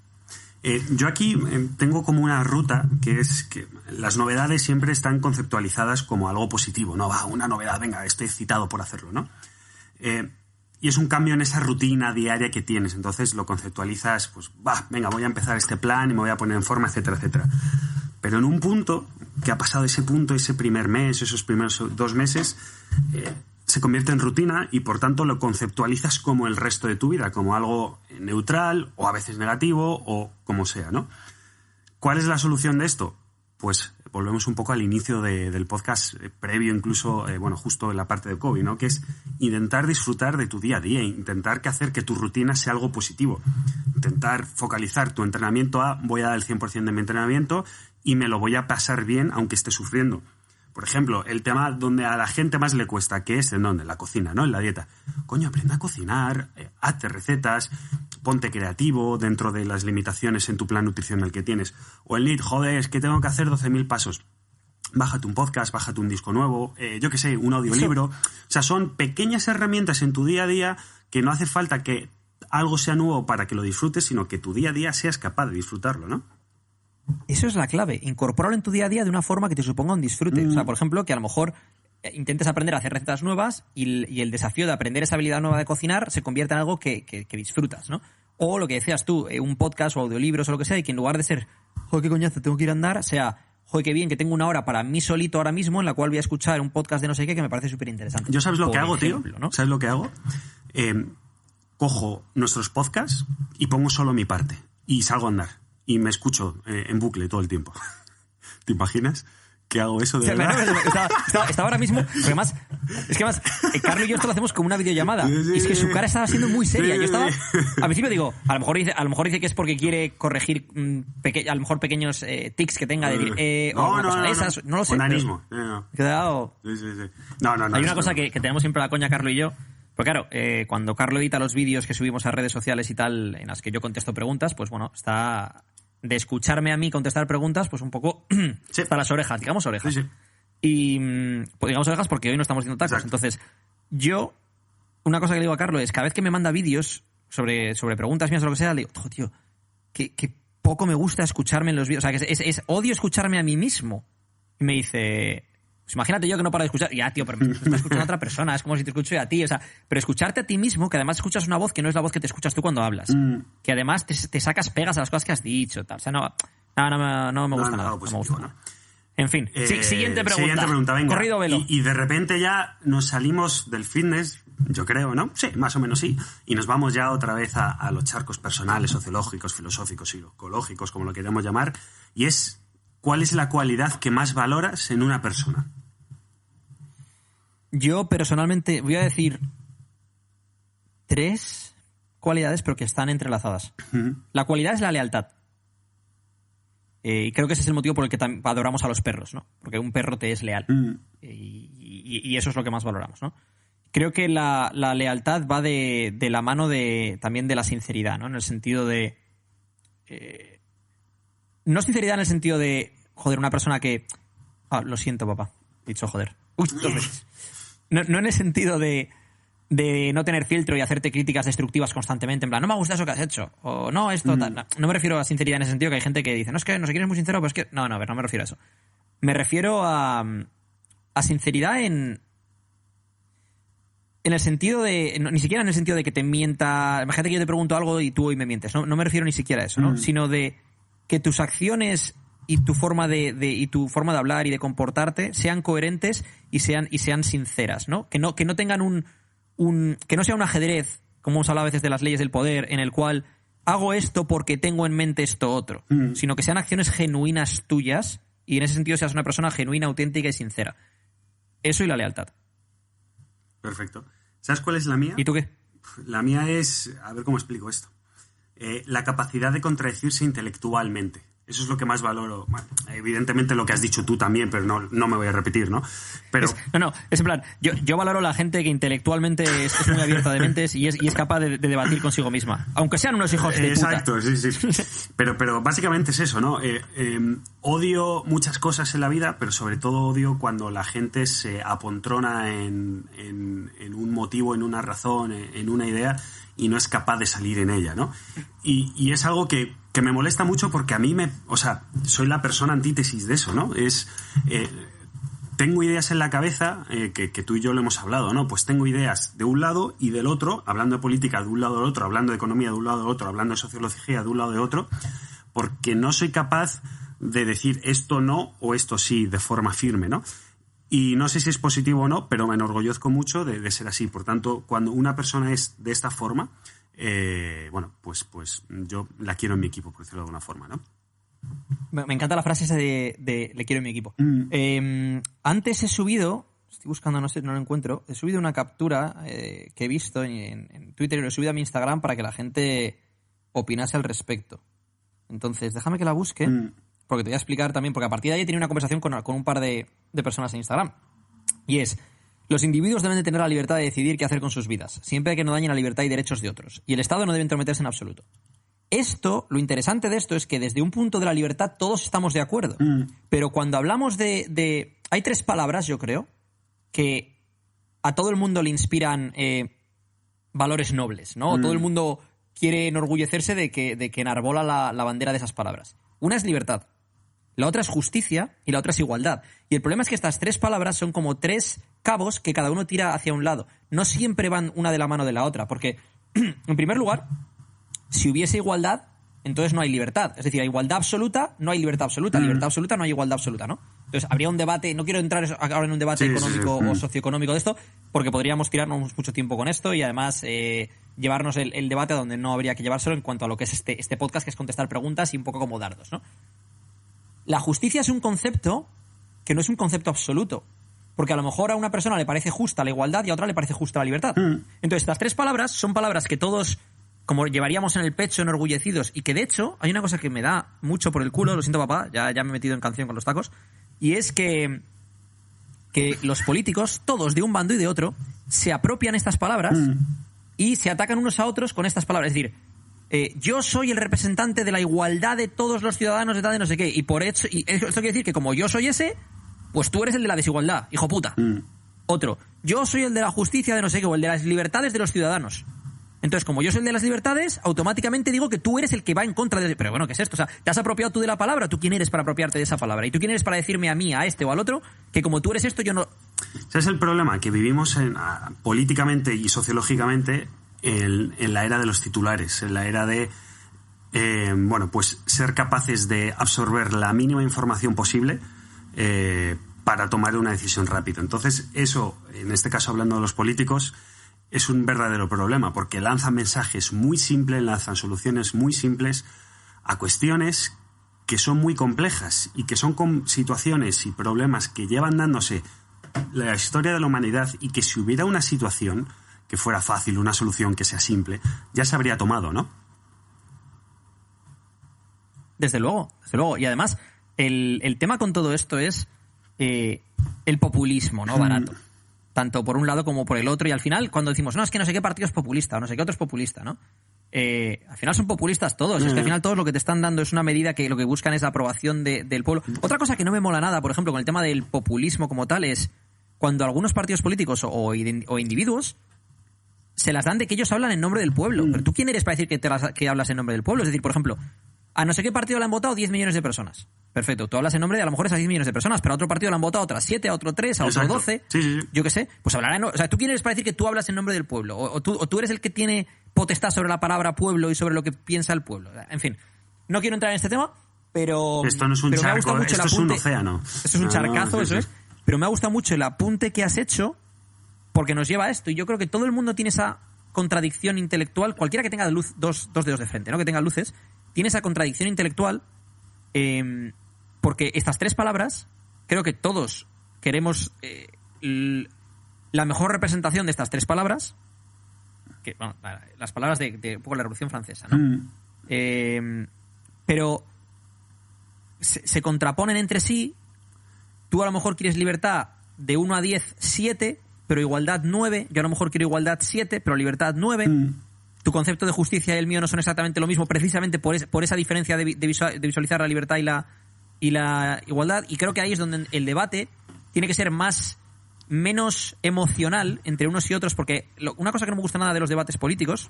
Yo aquí tengo como una ruta que es que las novedades siempre están conceptualizadas como algo positivo, ¿no? Va, una novedad, venga, estoy excitado por hacerlo, ¿no? Y es un cambio en esa rutina diaria que tienes. Entonces lo conceptualizas, pues, venga, voy a empezar este plan y me voy a poner en forma, etcétera, etcétera. Pero en un punto, que ha pasado ese punto, ese primer mes, esos primeros 2 meses, se convierte en rutina y por tanto lo conceptualizas como el resto de tu vida, como algo neutral o a veces negativo o como sea, ¿no? ¿Cuál es la solución de esto? Pues volvemos un poco al inicio del podcast, previo incluso, justo en la parte de COVID, ¿no? Que es intentar disfrutar de tu día a día, intentar hacer que tu rutina sea algo positivo, intentar focalizar tu entrenamiento a voy a dar el 100% de mi entrenamiento y me lo voy a pasar bien aunque esté sufriendo. Por ejemplo, el tema donde a la gente más le cuesta, que es en dónde, la cocina, ¿no? En la dieta. Coño, aprende a cocinar, hazte recetas, ponte creativo dentro de las limitaciones en tu plan nutricional que tienes. O el NEAT, joder, es que tengo que hacer 12.000 pasos. Bájate un podcast, bájate un disco nuevo, yo qué sé, un audiolibro. O sea, son pequeñas herramientas en tu día a día que no hace falta que algo sea nuevo para que lo disfrutes, sino que tu día a día seas capaz de disfrutarlo, ¿no? Eso es la clave, incorpóralo en tu día a día de una forma que te suponga un disfrute. O sea, por ejemplo, que a lo mejor intentes aprender a hacer recetas nuevas y el desafío de aprender esa habilidad nueva de cocinar se convierte en algo que disfrutas, ¿no? O lo que decías tú, un podcast o audiolibros o lo que sea, y que en lugar de ser, joder, qué coñazo, tengo que ir a andar, sea, joder, qué bien, que tengo una hora para mí solito ahora mismo en la cual voy a escuchar un podcast de no sé qué que me parece súper interesante. ¿Yo sabes lo que hago, ejemplo, tío? ¿no? ¿Sabes lo que hago? Cojo nuestros podcasts y pongo solo mi parte y salgo a andar. Y me escucho en bucle todo el tiempo. ¿Te imaginas que hago eso de verdad? Estaba ahora mismo... Además, Carlos y yo esto lo hacemos como una videollamada. Sí. Y es que su cara estaba siendo muy seria. Sí. Yo estaba... Al principio digo, a lo mejor dice que es porque quiere corregir a lo mejor pequeños tics que tenga de decir... o alguna cosa de esas. No lo sé. Onanismo. Cuidado. Sí. No. Hay una cosa que tenemos siempre la coña Carlos y yo. Pues claro, cuando Carlos edita los vídeos que subimos a redes sociales y tal, en las que yo contesto preguntas, pues bueno, está... de escucharme a mí contestar preguntas, pues un poco para las orejas, digamos orejas. Sí. Y pues digamos orejas porque hoy no estamos haciendo tacos. Exacto. Entonces, yo, una cosa que le digo a Carlos es, cada vez que me manda vídeos sobre preguntas mías o lo que sea, le digo, oh, tío, que poco me gusta escucharme en los vídeos. O sea, que es odio escucharme a mí mismo. Y me dice... Pues imagínate yo que no paro de escuchar. Ya, tío, pero me está escuchando a otra persona. Es como si te escucho a ti. O sea, pero escucharte a ti mismo, que además escuchas una voz que no es la voz que te escuchas tú cuando hablas. Que además te sacas pegas a las cosas que has dicho. Tal. O sea, no me gusta nada. No me gusta nada. En fin, siguiente pregunta. Venga. Corrido velo. Y de repente ya nos salimos del fitness, yo creo, ¿no? Sí, más o menos sí. Y nos vamos ya otra vez a los charcos personales, sociológicos, filosóficos, psicológicos, como lo queramos llamar. Y es... ¿cuál es la cualidad que más valoras en una persona? Yo personalmente voy a decir 3 cualidades, pero que están entrelazadas. La cualidad es la lealtad. Y creo que ese es el motivo por el que adoramos a los perros, ¿no? Porque un perro te es leal. Y eso es lo que más valoramos, ¿no? Creo que la lealtad va de la mano también de la sinceridad, ¿no? En el sentido de... no sinceridad en el sentido de, joder, una persona que... lo siento, papá. He dicho joder. Uy, 2 veces. No en el sentido de no tener filtro y hacerte críticas destructivas constantemente. En plan, no me gusta eso que has hecho. O no, esto... tal. No me refiero a sinceridad en ese sentido, que hay gente que dice, no, es que no sé quién es muy sincero, pero es que... No, a ver, no me refiero a eso. Me refiero a sinceridad en el sentido de... ni siquiera en el sentido de que te mienta... Imagínate que yo te pregunto algo y tú hoy me mientes. No me refiero ni siquiera a eso, ¿no? Sino de... que tus acciones y tu forma de hablar y de comportarte sean coherentes y sean sinceras, ¿no? Que no tengan que no sea un ajedrez, como hemos hablado a veces de las leyes del poder, en el cual hago esto porque tengo en mente esto otro, sino que sean acciones genuinas tuyas y en ese sentido seas una persona genuina, auténtica y sincera. Eso y la lealtad. Perfecto. ¿Sabes cuál es la mía? ¿Y tú qué? La mía es... a ver cómo explico esto. La capacidad de contradecirse intelectualmente. Eso es lo que más valoro. Bueno, evidentemente lo que has dicho tú también, pero no me voy a repetir, ¿no? Pero... es en plan, yo valoro a la gente que intelectualmente es muy abierta de mentes y es capaz de debatir consigo misma. Aunque sean unos hijos de puta. Exacto, sí. Pero básicamente es eso, ¿no? Odio muchas cosas en la vida, pero sobre todo odio cuando la gente se apontrona en un motivo, en una razón, en una idea y no es capaz de salir en ella, ¿no? Y es algo que me molesta mucho porque a mí soy la persona antítesis de eso, ¿no? Tengo ideas en la cabeza, que tú y yo lo hemos hablado, ¿no? Pues tengo ideas de un lado y del otro, hablando de política de un lado del otro, hablando de economía de un lado del otro, hablando de sociología de un lado del otro, porque no soy capaz de decir esto no o esto sí de forma firme, ¿no? Y no sé si es positivo o no, pero me enorgullezco mucho de ser así. Por tanto, cuando una persona es de esta forma, pues yo la quiero en mi equipo, por decirlo de alguna forma, ¿no? Me encanta la frase esa de le quiero en mi equipo. Antes he subido, estoy buscando, no lo encuentro, he subido una captura que he visto en Twitter y lo he subido a mi Instagram para que la gente opinase al respecto. Entonces, déjame que la busque, porque te voy a explicar también, porque a partir de ahí he tenido una conversación con un par de personas en Instagram. Y es, los individuos deben de tener la libertad de decidir qué hacer con sus vidas, siempre que no dañen la libertad y derechos de otros. Y el Estado no debe entrometerse en absoluto. Lo interesante de esto es que desde un punto de la libertad todos estamos de acuerdo. Pero cuando hablamos de... Hay 3 palabras, yo creo, que a todo el mundo le inspiran valores nobles, ¿no? Todo el mundo quiere enorgullecerse de que enarbola la bandera de esas palabras. Una es libertad, la otra es justicia y la otra es igualdad. Y el problema es que estas 3 palabras son como 3 cabos que cada uno tira hacia un lado. No siempre van una de la mano de la otra, porque, en primer lugar, si hubiese igualdad, entonces no hay libertad. Es decir, hay igualdad absoluta, no hay libertad absoluta. Libertad absoluta, no hay igualdad absoluta, ¿no? Entonces, habría un debate, no quiero entrar ahora en un debate económico o socioeconómico de esto, porque podríamos tirarnos mucho tiempo con esto y además llevarnos el debate a donde no habría que llevárselo en cuanto a lo que es este podcast, que es contestar preguntas y un poco como dardos, ¿no? La justicia es un concepto que no es un concepto absoluto, porque a lo mejor a una persona le parece justa la igualdad y a otra le parece justa la libertad. Entonces, estas 3 palabras son palabras que todos como llevaríamos en el pecho enorgullecidos, y que de hecho hay una cosa que me da mucho por el culo, lo siento papá, ya me he metido en canción con los tacos, y es que los políticos, todos de un bando y de otro, se apropian estas palabras y se atacan unos a otros con estas palabras. Es decir, yo soy el representante de la igualdad de todos los ciudadanos de tal de no sé qué, y por hecho, y esto quiere decir que como yo soy ese, pues tú eres el de la desigualdad, hijo puta. Otro, yo soy el de la justicia de no sé qué, o el de las libertades de los ciudadanos. Entonces, como yo soy el de las libertades, automáticamente digo que tú eres el que va en contra de... Pero bueno, ¿qué es esto? O sea, ¿te has apropiado tú de la palabra? ¿Tú quién eres para apropiarte de esa palabra? ¿Y tú quién eres para decirme a mí, a este o al otro, que como tú eres esto, yo no...? Ese es el problema, que vivimos políticamente y sociológicamente en la era de los titulares, en la era de, pues ser capaces de absorber la mínima información posible para tomar una decisión rápida. Entonces, eso, en este caso hablando de los políticos, es un verdadero problema, porque lanzan mensajes muy simples, lanzan soluciones muy simples a cuestiones que son muy complejas y que son con situaciones y problemas que llevan dándose la historia de la humanidad, y que si hubiera una situación que fuera fácil, una solución que sea simple, ya se habría tomado, ¿no? Desde luego. Y además, el tema con todo esto es el populismo, ¿no? Barato. Tanto por un lado como por el otro, y al final cuando decimos, no, es que no sé qué partido es populista o no sé qué otro es populista, ¿no? Al final son populistas todos, es que al final todos lo que te están dando es una medida que lo que buscan es la aprobación del pueblo. Otra cosa que no me mola nada, por ejemplo, con el tema del populismo como tal, es cuando algunos partidos políticos o individuos se las dan de que ellos hablan en nombre del pueblo. Pero ¿tú quién eres para decir que hablas en nombre del pueblo? Es decir, por ejemplo, a no sé qué partido le han votado 10 millones de personas. Perfecto, tú hablas en nombre de a lo mejor esas 10 millones de personas, pero a otro partido le han votado otras 7, a otro 3, a otro 12. Sí. Yo qué sé. Pues hablarán. O sea, ¿tú quién eres para decir que tú hablas en nombre del pueblo? O tú eres el que tiene potestad sobre la palabra pueblo y sobre lo que piensa el pueblo. En fin, no quiero entrar en este tema, pero. Esto no es un charco, esto es un océano. Esto es un charcazo, eso es. Pero me ha gustado mucho el apunte que has hecho, porque nos lleva a esto. Y yo creo que todo el mundo tiene esa contradicción intelectual, cualquiera que tenga dos dedos de frente, ¿no? Que tenga luces, tiene esa contradicción intelectual. Porque estas 3 palabras, creo que todos queremos la mejor representación de estas 3 palabras, que, bueno, las palabras de un poco la Revolución Francesa, ¿no? Pero se contraponen entre sí. Tú a lo mejor quieres libertad de 1 a 10, 7, pero igualdad 9. Yo a lo mejor quiero igualdad 7, pero libertad 9. Tu concepto de justicia y el mío no son exactamente lo mismo, precisamente por esa diferencia de visualizar la libertad y la igualdad. Y creo que ahí es donde el debate tiene que ser menos emocional entre unos y otros, porque una cosa que no me gusta nada de los debates políticos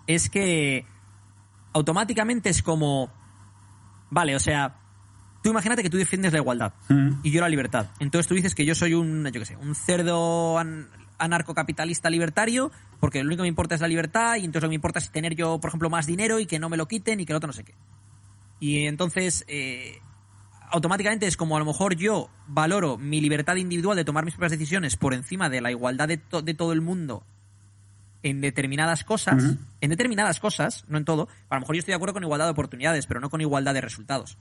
es que automáticamente es como, vale, o sea, tú imagínate que tú defiendes la igualdad y yo la libertad. Entonces tú dices que yo soy un cerdo anarcocapitalista libertario, porque lo único que me importa es la libertad, y entonces lo que me importa es tener yo, por ejemplo, más dinero y que no me lo quiten y que el otro no sé qué. Y entonces, automáticamente es como a lo mejor yo valoro mi libertad individual de tomar mis propias decisiones por encima de la igualdad de todo el mundo en determinadas cosas, no en todo. A lo mejor yo estoy de acuerdo con igualdad de oportunidades, pero no con igualdad de resultados.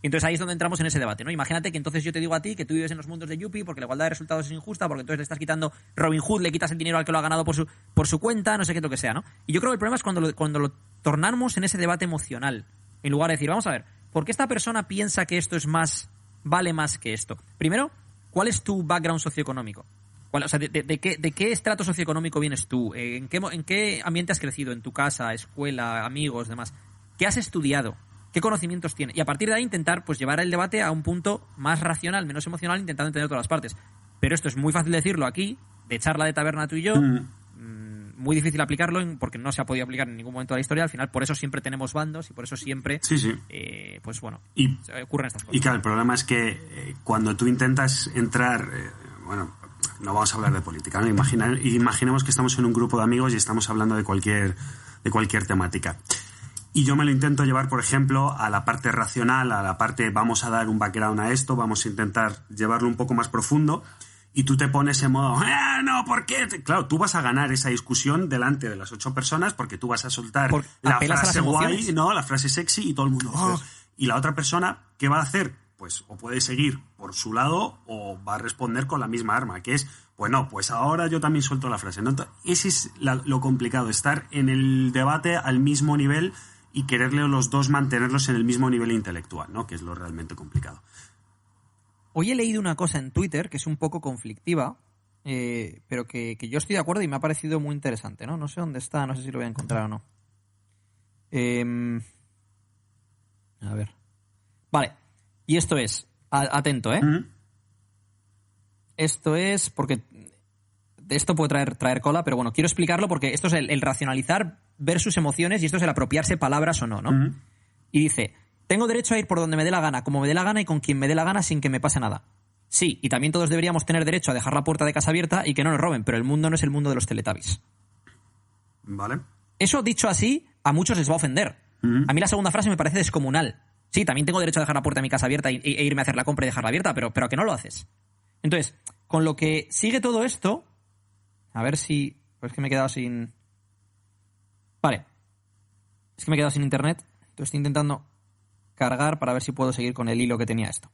Y entonces ahí es donde entramos en ese debate, ¿no? Imagínate que entonces yo te digo a ti que tú vives en los mundos de Yuppie porque la igualdad de resultados es injusta, porque entonces le estás quitando Robin Hood, le quitas el dinero al que lo ha ganado por su cuenta, no sé qué es lo que sea, ¿no? Y yo creo que el problema es cuando lo tornamos en ese debate emocional, en lugar de decir, vamos a ver, ¿por qué esta persona piensa que esto vale más que esto? Primero, ¿cuál es tu background socioeconómico? O sea, ¿de qué estrato socioeconómico vienes tú? ¿En qué ambiente has crecido? ¿En tu casa, escuela, amigos, demás? ¿Qué has estudiado? ¿Qué conocimientos tienes? Y a partir de ahí intentar pues llevar el debate a un punto más racional, menos emocional, intentando entender todas las partes. Pero esto es muy fácil decirlo aquí, de charla de taberna tú y yo, muy difícil aplicarlo porque no se ha podido aplicar en ningún momento de la historia. Al final, por eso siempre tenemos bandos y por eso siempre, pues bueno, ocurren estas cosas. Y claro, el problema es que cuando tú intentas entrar, no vamos a hablar de política, ¿no? Imaginemos que estamos en un grupo de amigos y estamos hablando de cualquier temática. Y yo me lo intento llevar, por ejemplo, a la parte racional, a la parte vamos a dar un background a esto, vamos a intentar llevarlo un poco más profundo, y tú te pones en modo, no, ¿por qué? Claro, tú vas a ganar esa discusión delante de las 8 personas porque tú vas a soltar la frase guay, ¿no? La frase sexy y todo el mundo, ¡oh! Y la otra persona, ¿qué va a hacer? Pues o puede seguir por su lado o va a responder con la misma arma, que es, bueno, pues ahora yo también suelto la frase, ¿no? Ese es lo complicado, estar en el debate al mismo nivel y quererle los dos mantenerlos en el mismo nivel intelectual, ¿no? Que es lo realmente complicado. Hoy he leído una cosa en Twitter que es un poco conflictiva, pero que yo estoy de acuerdo y me ha parecido muy interesante, ¿no? No sé dónde está, no sé si lo voy a encontrar o no. A ver. Vale. Y esto es, atento, ¿eh? Esto es, porque esto puede traer cola, pero bueno, quiero explicarlo porque esto es el racionalizar versus emociones y esto es el apropiarse palabras o no, ¿no? Y dice, tengo derecho a ir por donde me dé la gana, como me dé la gana y con quien me dé la gana sin que me pase nada. Sí, y también todos deberíamos tener derecho a dejar la puerta de casa abierta y que no nos roben, pero el mundo no es el mundo de los Teletubbies. Vale. Eso dicho así, a muchos les va a ofender. A mí la segunda frase me parece descomunal. Sí, también tengo derecho a dejar la puerta de mi casa abierta e irme a hacer la compra y dejarla abierta, pero ¿a qué no lo haces? Entonces, con lo que sigue todo esto, a ver si... Pues es que me he quedado sin... Vale. Es que me he quedado sin internet. Entonces estoy intentando cargar para ver si puedo seguir con el hilo que tenía esto.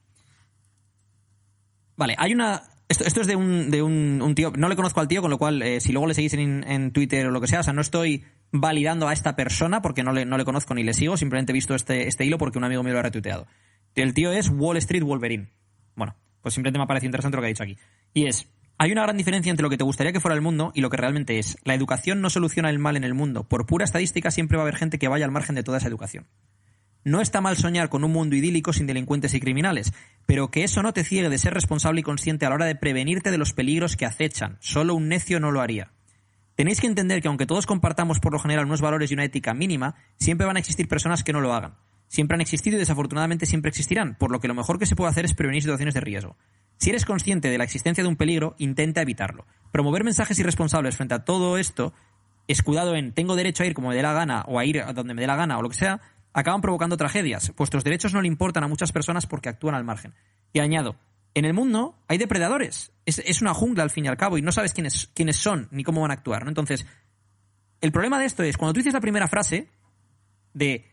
Vale, hay una... Esto es de un tío... No le conozco al tío, con lo cual, si luego le seguís en Twitter o lo que sea, o sea, no estoy validando a esta persona porque no le conozco ni le sigo, simplemente he visto este hilo porque un amigo mío lo ha retuiteado. El tío es Wall Street Wolverine. Bueno, pues simplemente me ha parecido interesante lo que ha dicho aquí. Y es... Hay una gran diferencia entre lo que te gustaría que fuera el mundo y lo que realmente es. La educación no soluciona el mal en el mundo. Por pura estadística siempre va a haber gente que vaya al margen de toda esa educación. No está mal soñar con un mundo idílico sin delincuentes y criminales, pero que eso no te ciegue de ser responsable y consciente a la hora de prevenirte de los peligros que acechan. Solo un necio no lo haría. Tenéis que entender que aunque todos compartamos por lo general unos valores y una ética mínima, siempre van a existir personas que no lo hagan. Siempre han existido y desafortunadamente siempre existirán, por lo que lo mejor que se puede hacer es prevenir situaciones de riesgo. Si eres consciente de la existencia de un peligro, intenta evitarlo. Promover mensajes irresponsables frente a todo esto, escudado en tengo derecho a ir como me dé la gana o a ir a donde me dé la gana o lo que sea, acaban provocando tragedias. Vuestros derechos no le importan a muchas personas porque actúan al margen. Y añado, en el mundo hay depredadores. Es una jungla al fin y al cabo y no sabes quiénes son ni cómo van a actuar, ¿no? Entonces, el problema de esto es cuando tú dices la primera frase de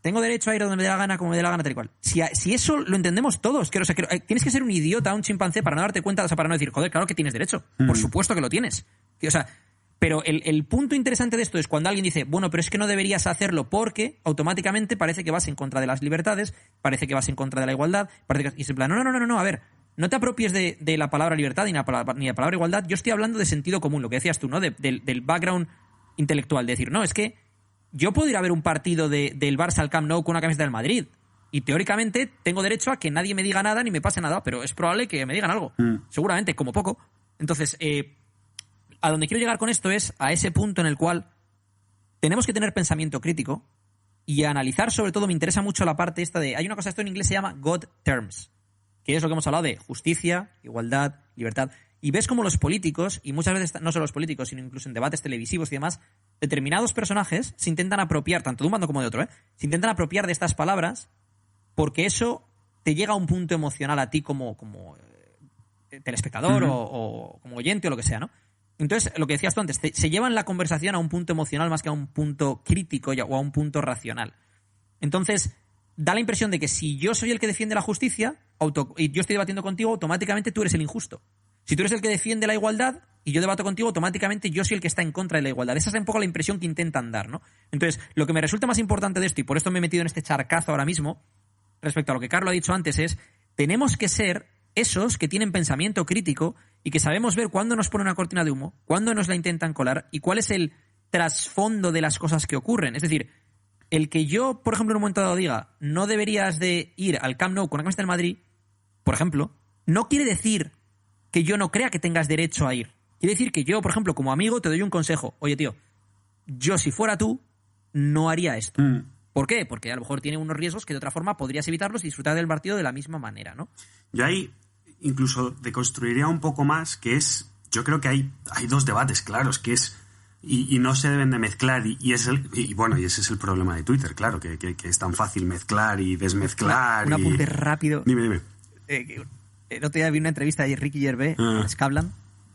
tengo derecho a ir donde me dé la gana, como me dé la gana, tal y cual. Si eso lo entendemos todos, que tienes que ser un idiota, un chimpancé para no darte cuenta, o sea, para no decir, joder, claro que tienes derecho. Por supuesto que lo tienes. O sea, pero el punto interesante de esto es cuando alguien dice, bueno, pero es que no deberías hacerlo porque automáticamente parece que vas en contra de las libertades, parece que vas en contra de la igualdad, y es en plan, no, a ver, no te apropies de la palabra libertad ni de la palabra igualdad. Yo estoy hablando de sentido común, lo que decías tú, ¿no? Del background intelectual, de decir, no, es que yo puedo ir a ver un partido del Barça al Camp Nou con una camiseta del Madrid y teóricamente tengo derecho a que nadie me diga nada ni me pase nada, pero es probable que me digan algo, seguramente, como poco. Entonces, a donde quiero llegar con esto es a ese punto en el cual tenemos que tener pensamiento crítico y analizar, sobre todo, me interesa mucho la parte esta de... Hay una cosa, esto en inglés se llama God Terms, que es lo que hemos hablado de justicia, igualdad, libertad... Y ves como los políticos, y muchas veces no solo los políticos, sino incluso en debates televisivos y demás, determinados personajes se intentan apropiar, tanto de un bando como de otro, se intentan apropiar de estas palabras porque eso te llega a un punto emocional a ti como telespectador o como oyente o lo que sea, ¿no? Entonces, lo que decías tú antes, se llevan la conversación a un punto emocional más que a un punto crítico o a un punto racional. Entonces, da la impresión de que si yo soy el que defiende la justicia y yo estoy debatiendo contigo, automáticamente tú eres el injusto. Si tú eres el que defiende la igualdad y yo debato contigo, automáticamente yo soy el que está en contra de la igualdad. Esa es un poco la impresión que intentan dar, ¿no? Entonces, lo que me resulta más importante de esto, y por esto me he metido en este charcazo ahora mismo, respecto a lo que Carlos ha dicho antes, es tenemos que ser esos que tienen pensamiento crítico y que sabemos ver cuándo nos pone una cortina de humo, cuándo nos la intentan colar y cuál es el trasfondo de las cosas que ocurren. Es decir, el que yo, por ejemplo, en un momento dado diga no deberías de ir al Camp Nou con la camiseta del Madrid, por ejemplo, no quiere decir que yo no crea que tengas derecho a ir. Quiere decir que yo, por ejemplo, como amigo, te doy un consejo. Oye, tío, yo si fuera tú, no haría esto. ¿Por qué? Porque a lo mejor tiene unos riesgos que de otra forma podrías evitarlos y disfrutar del partido de la misma manera, ¿no? Yo ahí incluso deconstruiría un poco más, que es, yo creo que hay dos debates claros, que es, y no se deben de mezclar, y ese es el problema de Twitter, claro, que es tan fácil mezclar y desmezclar. Un apunte rápido. Dime. El otro día vi una entrevista de Ricky Gervais a Skavlan,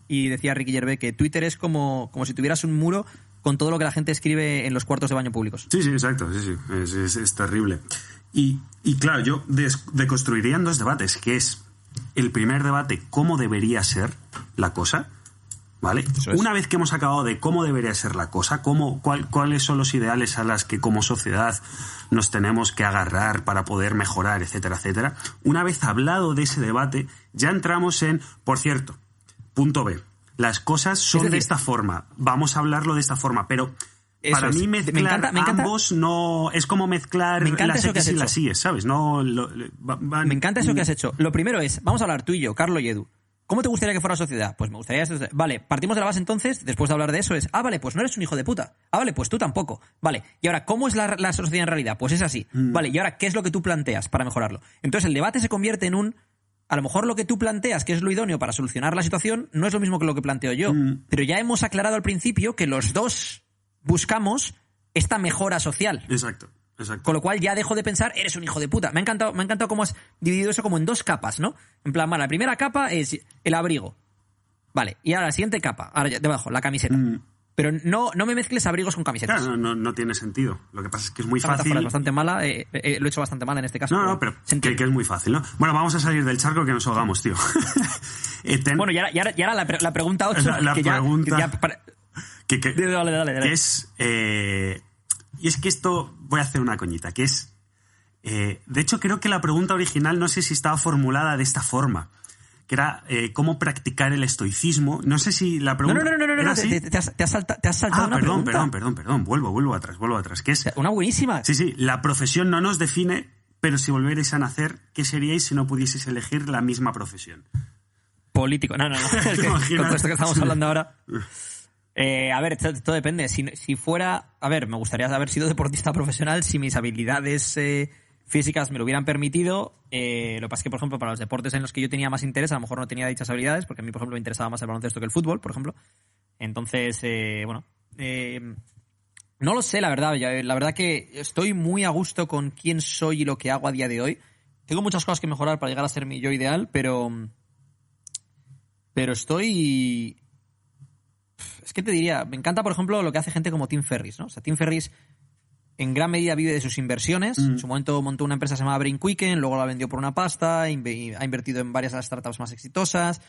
y decía Ricky Gervais que Twitter es como si tuvieras un muro con todo lo que la gente escribe en los cuartos de baño públicos. Sí, exacto, sí. Es terrible. Y claro, yo deconstruiría en dos debates, que es el primer debate, cómo debería ser la cosa, ¿vale? Una vez que hemos acabado de cómo debería ser la cosa, cuáles son los ideales a las que como sociedad nos tenemos que agarrar para poder mejorar, etcétera, etcétera. Una vez hablado de ese debate, ya entramos en, por cierto, punto B. Las cosas son de esta forma. Vamos a hablarlo de esta forma, pero para mí mezclar ambos no es como mezclar las X y las Y, ¿sabes? Me encanta eso que has hecho. Lo primero es, vamos a hablar tú y yo, Carlos y Edu. ¿Cómo te gustaría que fuera la sociedad? Pues me gustaría... Vale, partimos de la base entonces, después de hablar de eso, es... vale, pues no eres un hijo de puta. Vale, pues tú tampoco. Vale, y ahora, ¿cómo es la sociedad en realidad? Pues es así. Vale, y ahora, ¿qué es lo que tú planteas para mejorarlo? Entonces el debate se convierte en un... A lo mejor lo que tú planteas, que es lo idóneo para solucionar la situación, no es lo mismo que lo que planteo yo. Pero ya hemos aclarado al principio que los dos buscamos esta mejora social. Exacto. Con lo cual ya dejo de pensar, eres un hijo de puta. Me ha encantado cómo has dividido eso como en dos capas, ¿no? En plan, la primera capa es el abrigo. Vale, y ahora la siguiente capa, ahora ya, debajo, la camiseta. Pero no me mezcles abrigos con camisetas. Claro, no tiene sentido. Lo que pasa es que es muy fácil. Es bastante mala, lo he hecho bastante mal en este caso. No, pero que es muy fácil, ¿no? Bueno, vamos a salir del charco que nos ahogamos, tío. Bueno, y ahora la pregunta 8. La pregunta... Dale. Que es... y es que esto... Voy a hacer una coñita, que es... de hecho, creo que la pregunta original no sé si estaba formulada de esta forma. Que era cómo practicar el estoicismo. No sé si la pregunta... No, te has saltado una pregunta. Perdón. Vuelvo atrás. Que es... Una buenísima. Sí. La profesión no nos define, pero si volvierais a nacer, ¿qué seríais si no pudieseis elegir la misma profesión? Político. No. Es que, con todo esto que estamos hablando ahora... a ver, todo depende. Si fuera... A ver, me gustaría haber sido deportista profesional si mis habilidades... físicas me lo hubieran permitido. Lo que pasa es que, por ejemplo, para los deportes en los que yo tenía más interés, a lo mejor no tenía dichas habilidades, porque a mí, por ejemplo, me interesaba más el baloncesto que el fútbol, por ejemplo. Entonces, no lo sé, la verdad. La verdad que estoy muy a gusto con quién soy y lo que hago a día de hoy. Tengo muchas cosas que mejorar para llegar a ser mi yo ideal, pero estoy... Es que te diría, me encanta, por ejemplo, lo que hace gente como Tim Ferriss, ¿no? O sea, Tim Ferriss en gran medida vive de sus inversiones. En su momento montó una empresa que se llamaba Brain Quicken, luego la vendió por una pasta, ha invertido en varias de las startups más exitosas.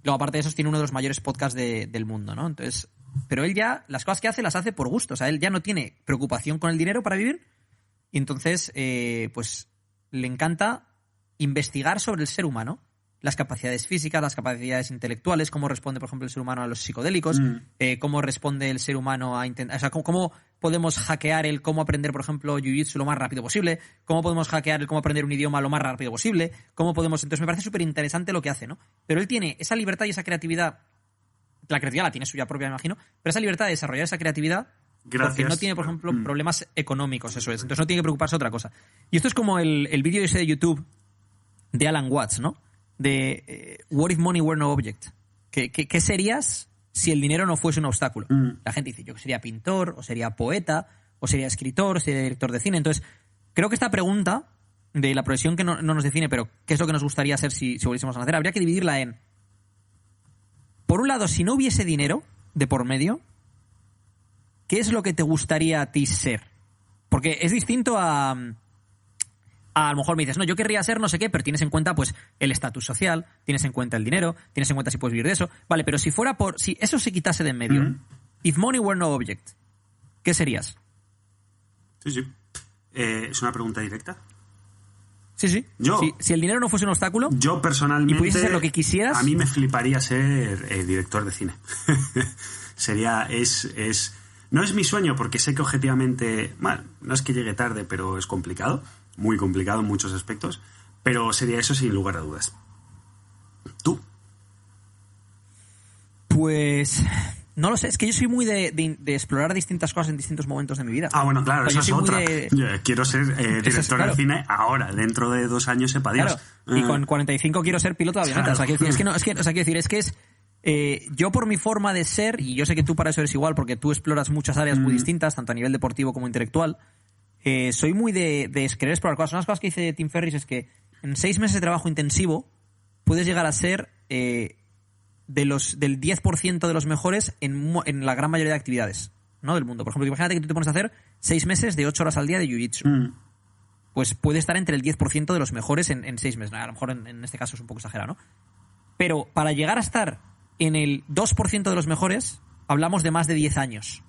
Luego, aparte de eso, tiene uno de los mayores podcasts del mundo, ¿no? Entonces, pero él ya, las cosas que hace, las hace por gusto. O sea, él ya no tiene preocupación con el dinero para vivir. Y entonces, pues, le encanta investigar sobre el ser humano. Las capacidades físicas, las capacidades intelectuales, cómo responde, por ejemplo, el ser humano a los psicodélicos, cómo responde el ser humano a intentar... O sea, cómo podemos hackear el cómo aprender, por ejemplo, jiu-jitsu lo más rápido posible, cómo podemos hackear el cómo aprender un idioma lo más rápido posible, cómo podemos... Entonces me parece súper interesante lo que hace, ¿no? Pero él tiene esa libertad y esa creatividad... La creatividad la tiene suya propia, me imagino, pero esa libertad de desarrollar esa creatividad porque no tiene, por ejemplo, problemas económicos, eso es. Entonces no tiene que preocuparse de otra cosa. Y esto es como el vídeo ese de YouTube de Alan Watts, ¿no? De What if money were no object? ¿Qué serías si el dinero no fuese un obstáculo? La gente dice, yo sería pintor, o sería poeta, o sería escritor, o sería director de cine. Entonces, creo que esta pregunta de la profesión que no nos define, pero qué es lo que nos gustaría ser si volviésemos a nacer, habría que dividirla en, por un lado, si no hubiese dinero de por medio, ¿qué es lo que te gustaría a ti ser? Porque es distinto a lo mejor me dices, no, yo querría ser no sé qué, pero tienes en cuenta pues el estatus social, tienes en cuenta el dinero, tienes en cuenta si puedes vivir de eso. Vale, pero si eso se quitase de en medio, if money were no object, ¿qué serías? Sí. ¿Es una pregunta directa? Sí. Si el dinero no fuese un obstáculo, yo personalmente, y pudiese ser lo que quisieras, a mí me fliparía ser director de cine. No es mi sueño, porque sé que objetivamente, bueno, no es que llegue tarde, pero es complicado, muy complicado en muchos aspectos, pero sería eso sin lugar a dudas. ¿Tú? Pues no lo sé, es que yo soy muy de explorar distintas cosas en distintos momentos de mi vida. Ah, bueno, claro, esa es otra. Yo quiero ser director de cine ahora, dentro de 2 años, sepa Dios. Claro, y con 45 quiero ser piloto de avioneta. Claro. Yo por mi forma de ser, y yo sé que tú para eso eres igual, porque tú exploras muchas áreas muy distintas, tanto a nivel deportivo como intelectual, soy muy de querer explorar cosas. Una de las cosas que dice Tim Ferriss es que en 6 meses de trabajo intensivo puedes llegar a ser del 10% de los mejores en la gran mayoría de actividades, ¿no?, del mundo. Por ejemplo, imagínate que tú te pones a hacer 6 meses de 8 horas al día de jiu-jitsu. Pues puede estar entre el 10% de los mejores en 6 meses. A lo mejor en este caso es un poco exagerado, ¿no? Pero para llegar a estar en el 2% de los mejores, hablamos de más de 10 años.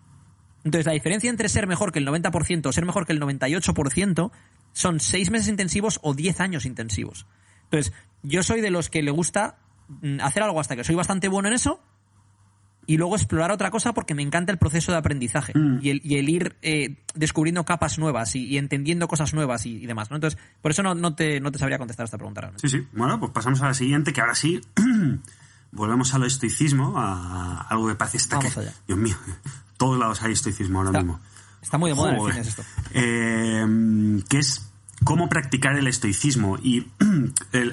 Entonces, la diferencia entre ser mejor que el 90% o ser mejor que el 98% son 6 meses intensivos o 10 años intensivos. Entonces, yo soy de los que le gusta hacer algo hasta que soy bastante bueno en eso y luego explorar otra cosa porque me encanta el proceso de aprendizaje y el ir descubriendo capas nuevas y entendiendo cosas nuevas y demás, ¿no? Entonces, por eso no te sabría contestar esta pregunta realmente. Sí. Bueno, pues pasamos a la siguiente, que ahora sí volvemos al estoicismo, a algo que parece Vamos allá. Dios mío, todos lados hay estoicismo ahora mismo. Está muy de moda en el cine esto. Que es cómo practicar el estoicismo. Y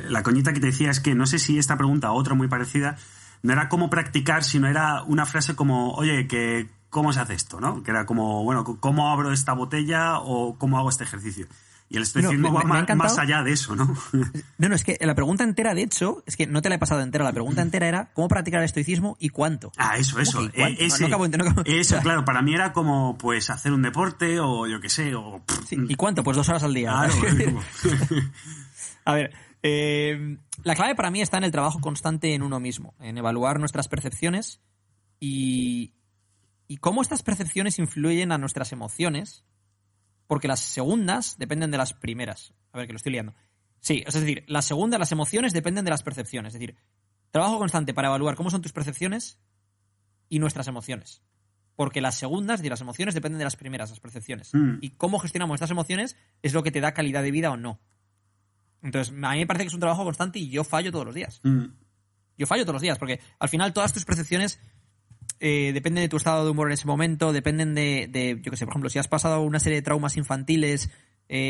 la coñita que te decía es que no sé si esta pregunta o otra muy parecida no era cómo practicar, sino era una frase como, oye, que ¿cómo se hace esto?, ¿no? Que era como, bueno, ¿cómo abro esta botella o cómo hago este ejercicio? Y el estoicismo va más allá de eso, ¿no? No, es que la pregunta entera, de hecho, es que no te la he pasado entera. La pregunta entera era ¿cómo practicar el estoicismo y cuánto? Ah, eso. Eso, claro, para mí era como, pues, hacer un deporte o yo qué sé, o... Sí, ¿y cuánto? Pues 2 horas al día. Claro. A ver, la clave para mí está en el trabajo constante en uno mismo, en evaluar nuestras percepciones y cómo estas percepciones influyen a nuestras emociones, porque las segundas dependen de las primeras. A ver, que lo estoy liando. Sí, es decir, las emociones dependen de las percepciones. Es decir, trabajo constante para evaluar cómo son tus percepciones y nuestras emociones. Porque las segundas, las emociones dependen de las primeras, las percepciones. Y cómo gestionamos estas emociones es lo que te da calidad de vida o no. Entonces, a mí me parece que es un trabajo constante y yo fallo todos los días. Yo fallo todos los días, porque al final todas tus percepciones dependen de tu estado de humor en ese momento, dependen de yo qué sé, por ejemplo, si has pasado una serie de traumas infantiles,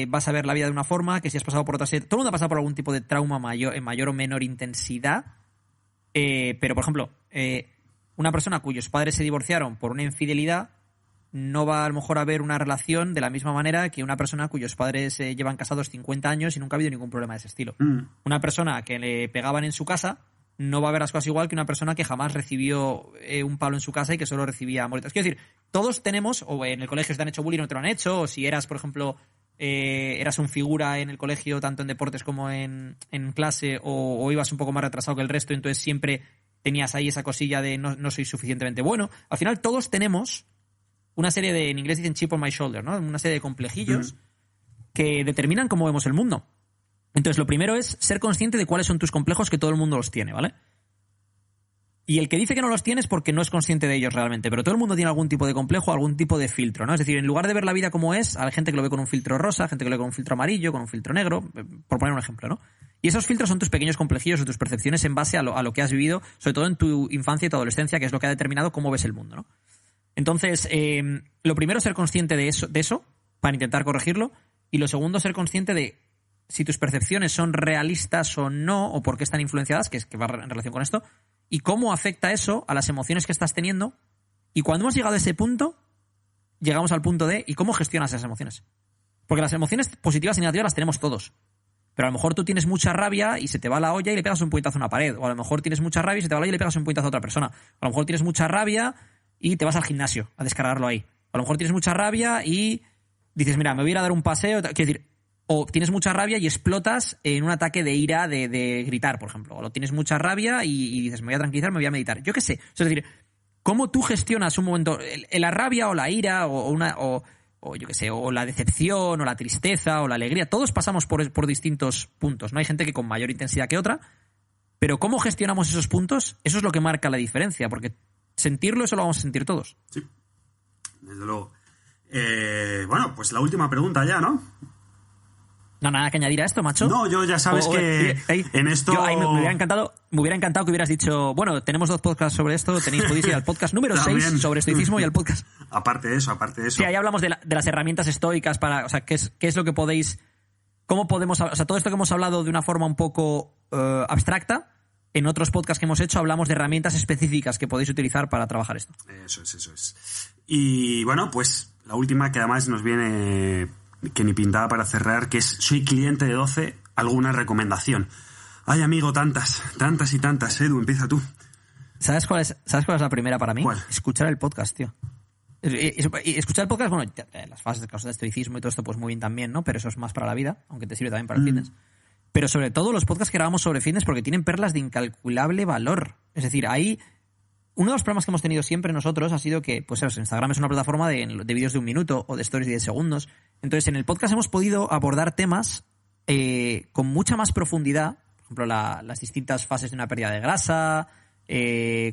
vas a ver la vida de una forma, que si has pasado por otra serie... Todo el mundo ha pasado por algún tipo de trauma en mayor o menor intensidad, pero, por ejemplo, una persona cuyos padres se divorciaron por una infidelidad no va a lo mejor a ver una relación de la misma manera que una persona cuyos padres llevan casados 50 años y nunca ha habido ningún problema de ese estilo. Una persona que le pegaban en su casa no va a ver las cosas igual que una persona que jamás recibió un palo en su casa y que solo recibía amoritas. Quiero decir, todos tenemos, o en el colegio si te han hecho bullying o no te lo han hecho, o si eras, por ejemplo, eras un figura en el colegio, tanto en deportes como en clase, o ibas un poco más retrasado que el resto, entonces siempre tenías ahí esa cosilla de no soy suficientemente bueno. Al final todos tenemos una serie de, en inglés dicen chip on my shoulder, ¿no? Una serie de complejillos que determinan cómo vemos el mundo. Entonces, lo primero es ser consciente de cuáles son tus complejos, que todo el mundo los tiene, ¿vale? Y el que dice que no los tiene es porque no es consciente de ellos realmente, pero todo el mundo tiene algún tipo de complejo, algún tipo de filtro, ¿no? Es decir, en lugar de ver la vida como es, hay gente que lo ve con un filtro rosa, gente que lo ve con un filtro amarillo, con un filtro negro, por poner un ejemplo, ¿no? Y esos filtros son tus pequeños complejillos o tus percepciones en base a lo que has vivido, sobre todo en tu infancia y tu adolescencia, que es lo que ha determinado cómo ves el mundo, ¿no? Entonces, lo primero es ser consciente de eso para intentar corregirlo, y lo segundo, ser consciente de si tus percepciones son realistas o no, o por qué están influenciadas, que va en relación con esto, y cómo afecta eso a las emociones que estás teniendo. Y cuando hemos llegado a ese punto, llegamos al punto de ¿y cómo gestionas esas emociones? Porque las emociones positivas y negativas las tenemos todos. Pero a lo mejor tú tienes mucha rabia y se te va la olla y le pegas un puñetazo a una pared. O a lo mejor tienes mucha rabia y se te va la olla y le pegas un puñetazo a otra persona. O a lo mejor tienes mucha rabia y te vas al gimnasio a descargarlo ahí. O a lo mejor tienes mucha rabia y dices, mira, me voy a ir a dar un paseo. Quiero decir, o tienes mucha rabia y explotas en un ataque de ira de gritar, por ejemplo. O tienes mucha rabia y dices, me voy a tranquilizar, me voy a meditar. Yo qué sé. Es decir, ¿cómo tú gestionas un momento, la rabia o la ira o yo qué sé, o la decepción o la tristeza o la alegría? Todos pasamos por distintos puntos, ¿no? Hay gente que con mayor intensidad que otra, pero ¿cómo gestionamos esos puntos? Eso es lo que marca la diferencia, porque sentirlo, eso lo vamos a sentir todos. Sí, desde luego. Bueno, pues la última pregunta ya, ¿no? No, nada que añadir a esto, macho. No, yo ya sabes que en esto... Me hubiera encantado que hubieras dicho, bueno, tenemos 2 podcasts sobre esto, podéis ir al podcast número 6 sobre estoicismo y al podcast... Aparte de eso. Sí, ahí hablamos de las herramientas estoicas para... O sea, qué es lo que podéis... ¿Cómo podemos... O sea, todo esto que hemos hablado de una forma un poco abstracta, en otros podcasts que hemos hecho hablamos de herramientas específicas que podéis utilizar para trabajar esto. Eso es. Y bueno, pues la última que además nos viene... que ni pintaba para cerrar, que es: soy cliente de 12, ¿alguna recomendación? Ay, amigo, tantas y tantas. Edu, empieza tú. ¿Sabes cuál es la primera para mí? ¿Cuál? Escuchar el podcast, tío. Escuchar el podcast, bueno, las fases de cosas de estoicismo y todo esto, pues muy bien también, ¿no? Pero eso es más para la vida, aunque te sirve también para el fitness. Pero sobre todo los podcasts que grabamos sobre fitness, porque tienen perlas de incalculable valor. Es decir, ahí... Uno de los problemas que hemos tenido siempre nosotros ha sido que, pues Instagram es una plataforma de vídeos de 1 minuto o de stories de 10 segundos. Entonces, en el podcast hemos podido abordar temas con mucha más profundidad. Por ejemplo, las distintas fases de una pérdida de grasa,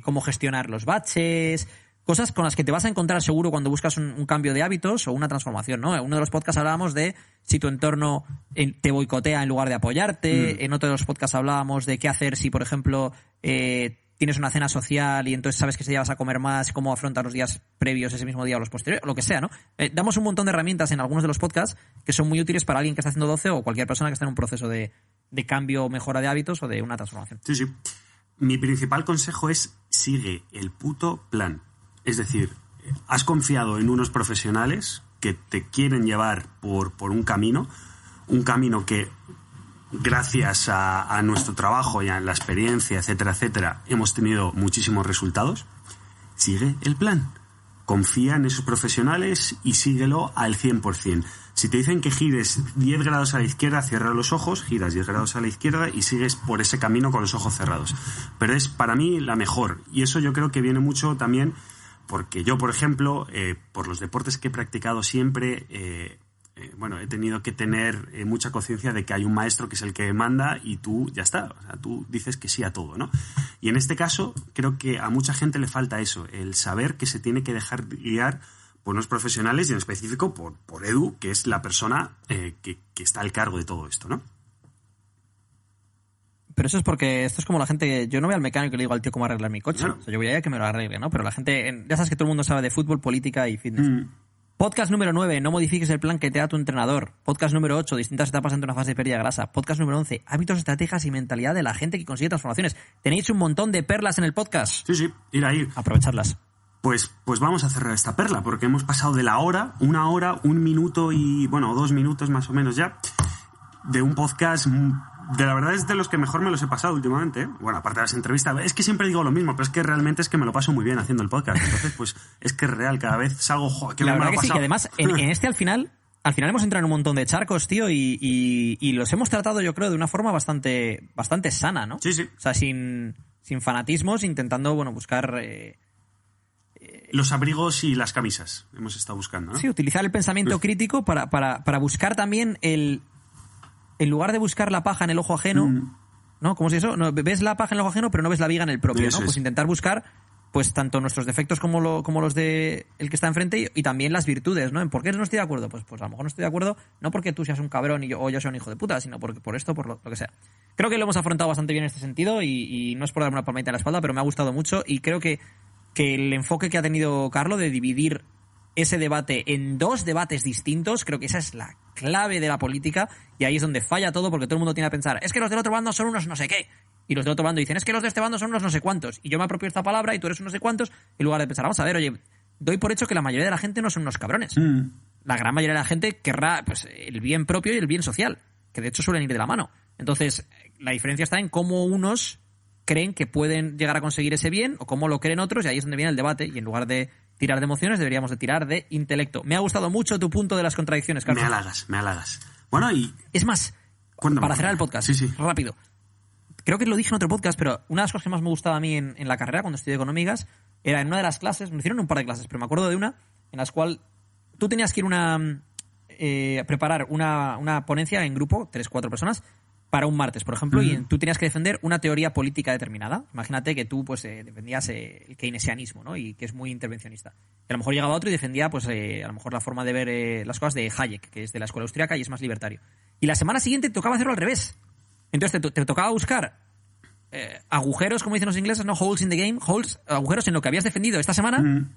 cómo gestionar los baches, cosas con las que te vas a encontrar seguro cuando buscas un cambio de hábitos o una transformación, ¿no? En uno de los podcasts hablábamos de si tu entorno te boicotea en lugar de apoyarte. En otro de los podcasts hablábamos de qué hacer si, por ejemplo... tienes una cena social y entonces sabes que ese día vas a comer más, cómo afrontar los días previos ese mismo día o los posteriores, o lo que sea, ¿no? Damos un montón de herramientas en algunos de los podcasts que son muy útiles para alguien que está haciendo 12 o cualquier persona que está en un proceso de cambio o mejora de hábitos o de una transformación. Sí. Mi principal consejo es: sigue el puto plan. Es decir, has confiado en unos profesionales que te quieren llevar por un camino que... gracias a nuestro trabajo y a la experiencia, etcétera, hemos tenido muchísimos resultados. Sigue el plan. Confía en esos profesionales y síguelo al 100%. Si te dicen que gires 10 grados a la izquierda, cierra los ojos, giras 10 grados a la izquierda y sigues por ese camino con los ojos cerrados. Pero es para mí la mejor. Y eso yo creo que viene mucho también porque yo, por ejemplo, por los deportes que he practicado siempre... he tenido que tener mucha conciencia de que hay un maestro que es el que manda y tú ya está, o sea, tú dices que sí a todo, ¿no? Y en este caso creo que a mucha gente le falta eso, el saber que se tiene que dejar guiar por unos profesionales y en específico por Edu, que es la persona que está al cargo de todo esto, ¿no? Pero eso es porque esto es como la gente... Yo no voy al mecánico y le digo al tío cómo arreglar mi coche. Claro. O sea, yo voy allá que me lo arregle, ¿no? Pero la gente... Ya sabes que todo el mundo sabe de fútbol, política y fitness. Podcast número 9, no modifiques el plan que te da tu entrenador. Podcast número 8, distintas etapas entre una fase de pérdida de grasa. Podcast número 11, hábitos, estrategias y mentalidad de la gente que consigue transformaciones. Tenéis un montón de perlas en el podcast. Sí, ir a ir. Aprovecharlas. Pues vamos a cerrar esta perla, porque hemos pasado de la hora, 1 hora, 1 minuto y, 2 minutos más o menos ya, de un podcast... De la verdad es de los que mejor me los he pasado últimamente, ¿eh? Bueno, aparte de las entrevistas, es que siempre digo lo mismo, pero es que realmente es que me lo paso muy bien haciendo el podcast. Entonces, pues es que es real, cada vez salgo, joder, que la me verdad lo he que pasado. Sí, que además en este al final hemos entrado en un montón de charcos, tío, y los hemos tratado, yo creo, de una forma bastante sana, ¿no? Sí. O sea, sin fanatismos, intentando, buscar... los abrigos y las camisas hemos estado buscando, ¿no? Sí, utilizar el pensamiento crítico para buscar también en lugar de buscar la paja en el ojo ajeno, ¿no? Como si eso, no, ves la paja en el ojo ajeno, pero no ves la viga en el propio, ¿no? Pues intentar buscar, pues tanto nuestros defectos como los de el que está enfrente y también las virtudes, ¿no? ¿En por qué no estoy de acuerdo? Pues a lo mejor no estoy de acuerdo, no porque tú seas un cabrón o yo sea un hijo de puta, sino por esto, por lo que sea. Creo que lo hemos afrontado bastante bien en este sentido y no es por darme una palmadita en la espalda, pero me ha gustado mucho y creo que el enfoque que ha tenido Carlo de dividir ese debate en 2 debates distintos, creo que esa es la clave de la política y ahí es donde falla todo porque todo el mundo tiene que pensar, es que los del otro bando son unos no sé qué, y los del otro bando dicen, es que los de este bando son unos no sé cuántos, y yo me apropio esta palabra y tú eres unos no sé cuántos, en lugar de pensar, vamos a ver, oye, doy por hecho que la mayoría de la gente no son unos cabrones. La gran mayoría de la gente querrá, pues, el bien propio y el bien social. que de hecho suelen ir de la mano. Entonces, la diferencia está en cómo unos creen que pueden llegar a conseguir ese bien o cómo lo creen otros, y ahí es donde viene el debate, y en lugar de tirar de emociones deberíamos de tirar de intelecto. Me ha gustado mucho tu punto de las contradicciones, Carlos. Me halagas. Bueno, y... Es más, para cerrar el podcast, rápido. Creo que lo dije en otro podcast, pero una de las cosas que más me gustaba a mí en la carrera, cuando estudié económicas, era en una de las clases, me hicieron un par de clases, pero me acuerdo de una en las cual tú tenías que ir preparar una ponencia en grupo, 3-4 personas, para un martes, por ejemplo, y tú tenías que defender una teoría política determinada. Imagínate que tú pues defendías el keynesianismo, ¿no? Y que es muy intervencionista. Y a lo mejor llegaba otro y defendía pues a lo mejor la forma de ver las cosas de Hayek, que es de la escuela austríaca y es más libertario. Y la semana siguiente te tocaba hacerlo al revés. Entonces te tocaba buscar agujeros, como dicen los ingleses, ¿no? Holes in the game, agujeros en lo que habías defendido esta semana.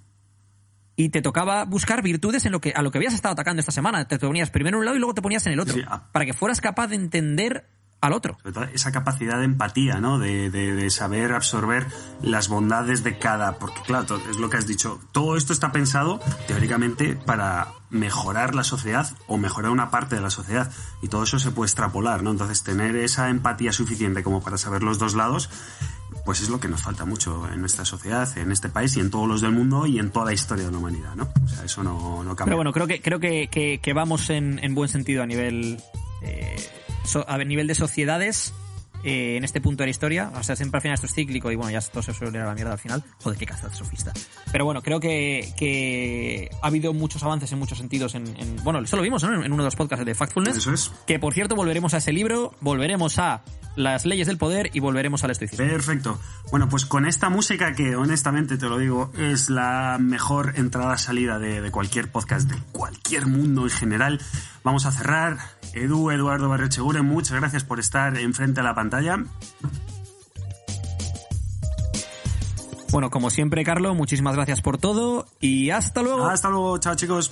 Y te tocaba buscar virtudes a lo que habías estado atacando esta semana. Te ponías primero en un lado y luego te ponías en el otro. Para que fueras capaz de entender al otro. Sobre todo esa capacidad de empatía, ¿no? De saber absorber las bondades de cada... Porque, claro, es lo que has dicho. Todo esto está pensado, teóricamente, para mejorar la sociedad o mejorar una parte de la sociedad. Y todo eso se puede extrapolar, ¿no? Entonces, tener esa empatía suficiente como para saber los dos lados, pues es lo que nos falta mucho en nuestra sociedad, en este país y en todos los del mundo y en toda la historia de la humanidad, ¿no? O sea, eso no cambia. Pero bueno, creo que vamos en buen sentido a nivel... a nivel de sociedades en este punto de la historia. O sea, siempre al final esto es cíclico y bueno, ya todo se suele ir a la mierda al final. Joder, qué catastrofista. Pero bueno, creo que ha habido muchos avances en muchos sentidos bueno, eso lo vimos, ¿no? En uno de los podcasts de Factfulness. Eso es. Que por cierto, volveremos a ese libro, volveremos a las leyes del poder y volveremos al estoicismo. Perfecto. Bueno, pues con esta música que honestamente te lo digo, es la mejor entrada-salida de cualquier podcast, de cualquier mundo en general, vamos a cerrar. Eduardo Barriocheguren, muchas gracias por estar enfrente a la pantalla. Bueno, como siempre, Carlos, muchísimas gracias por todo y hasta luego. Hasta luego, chao chicos.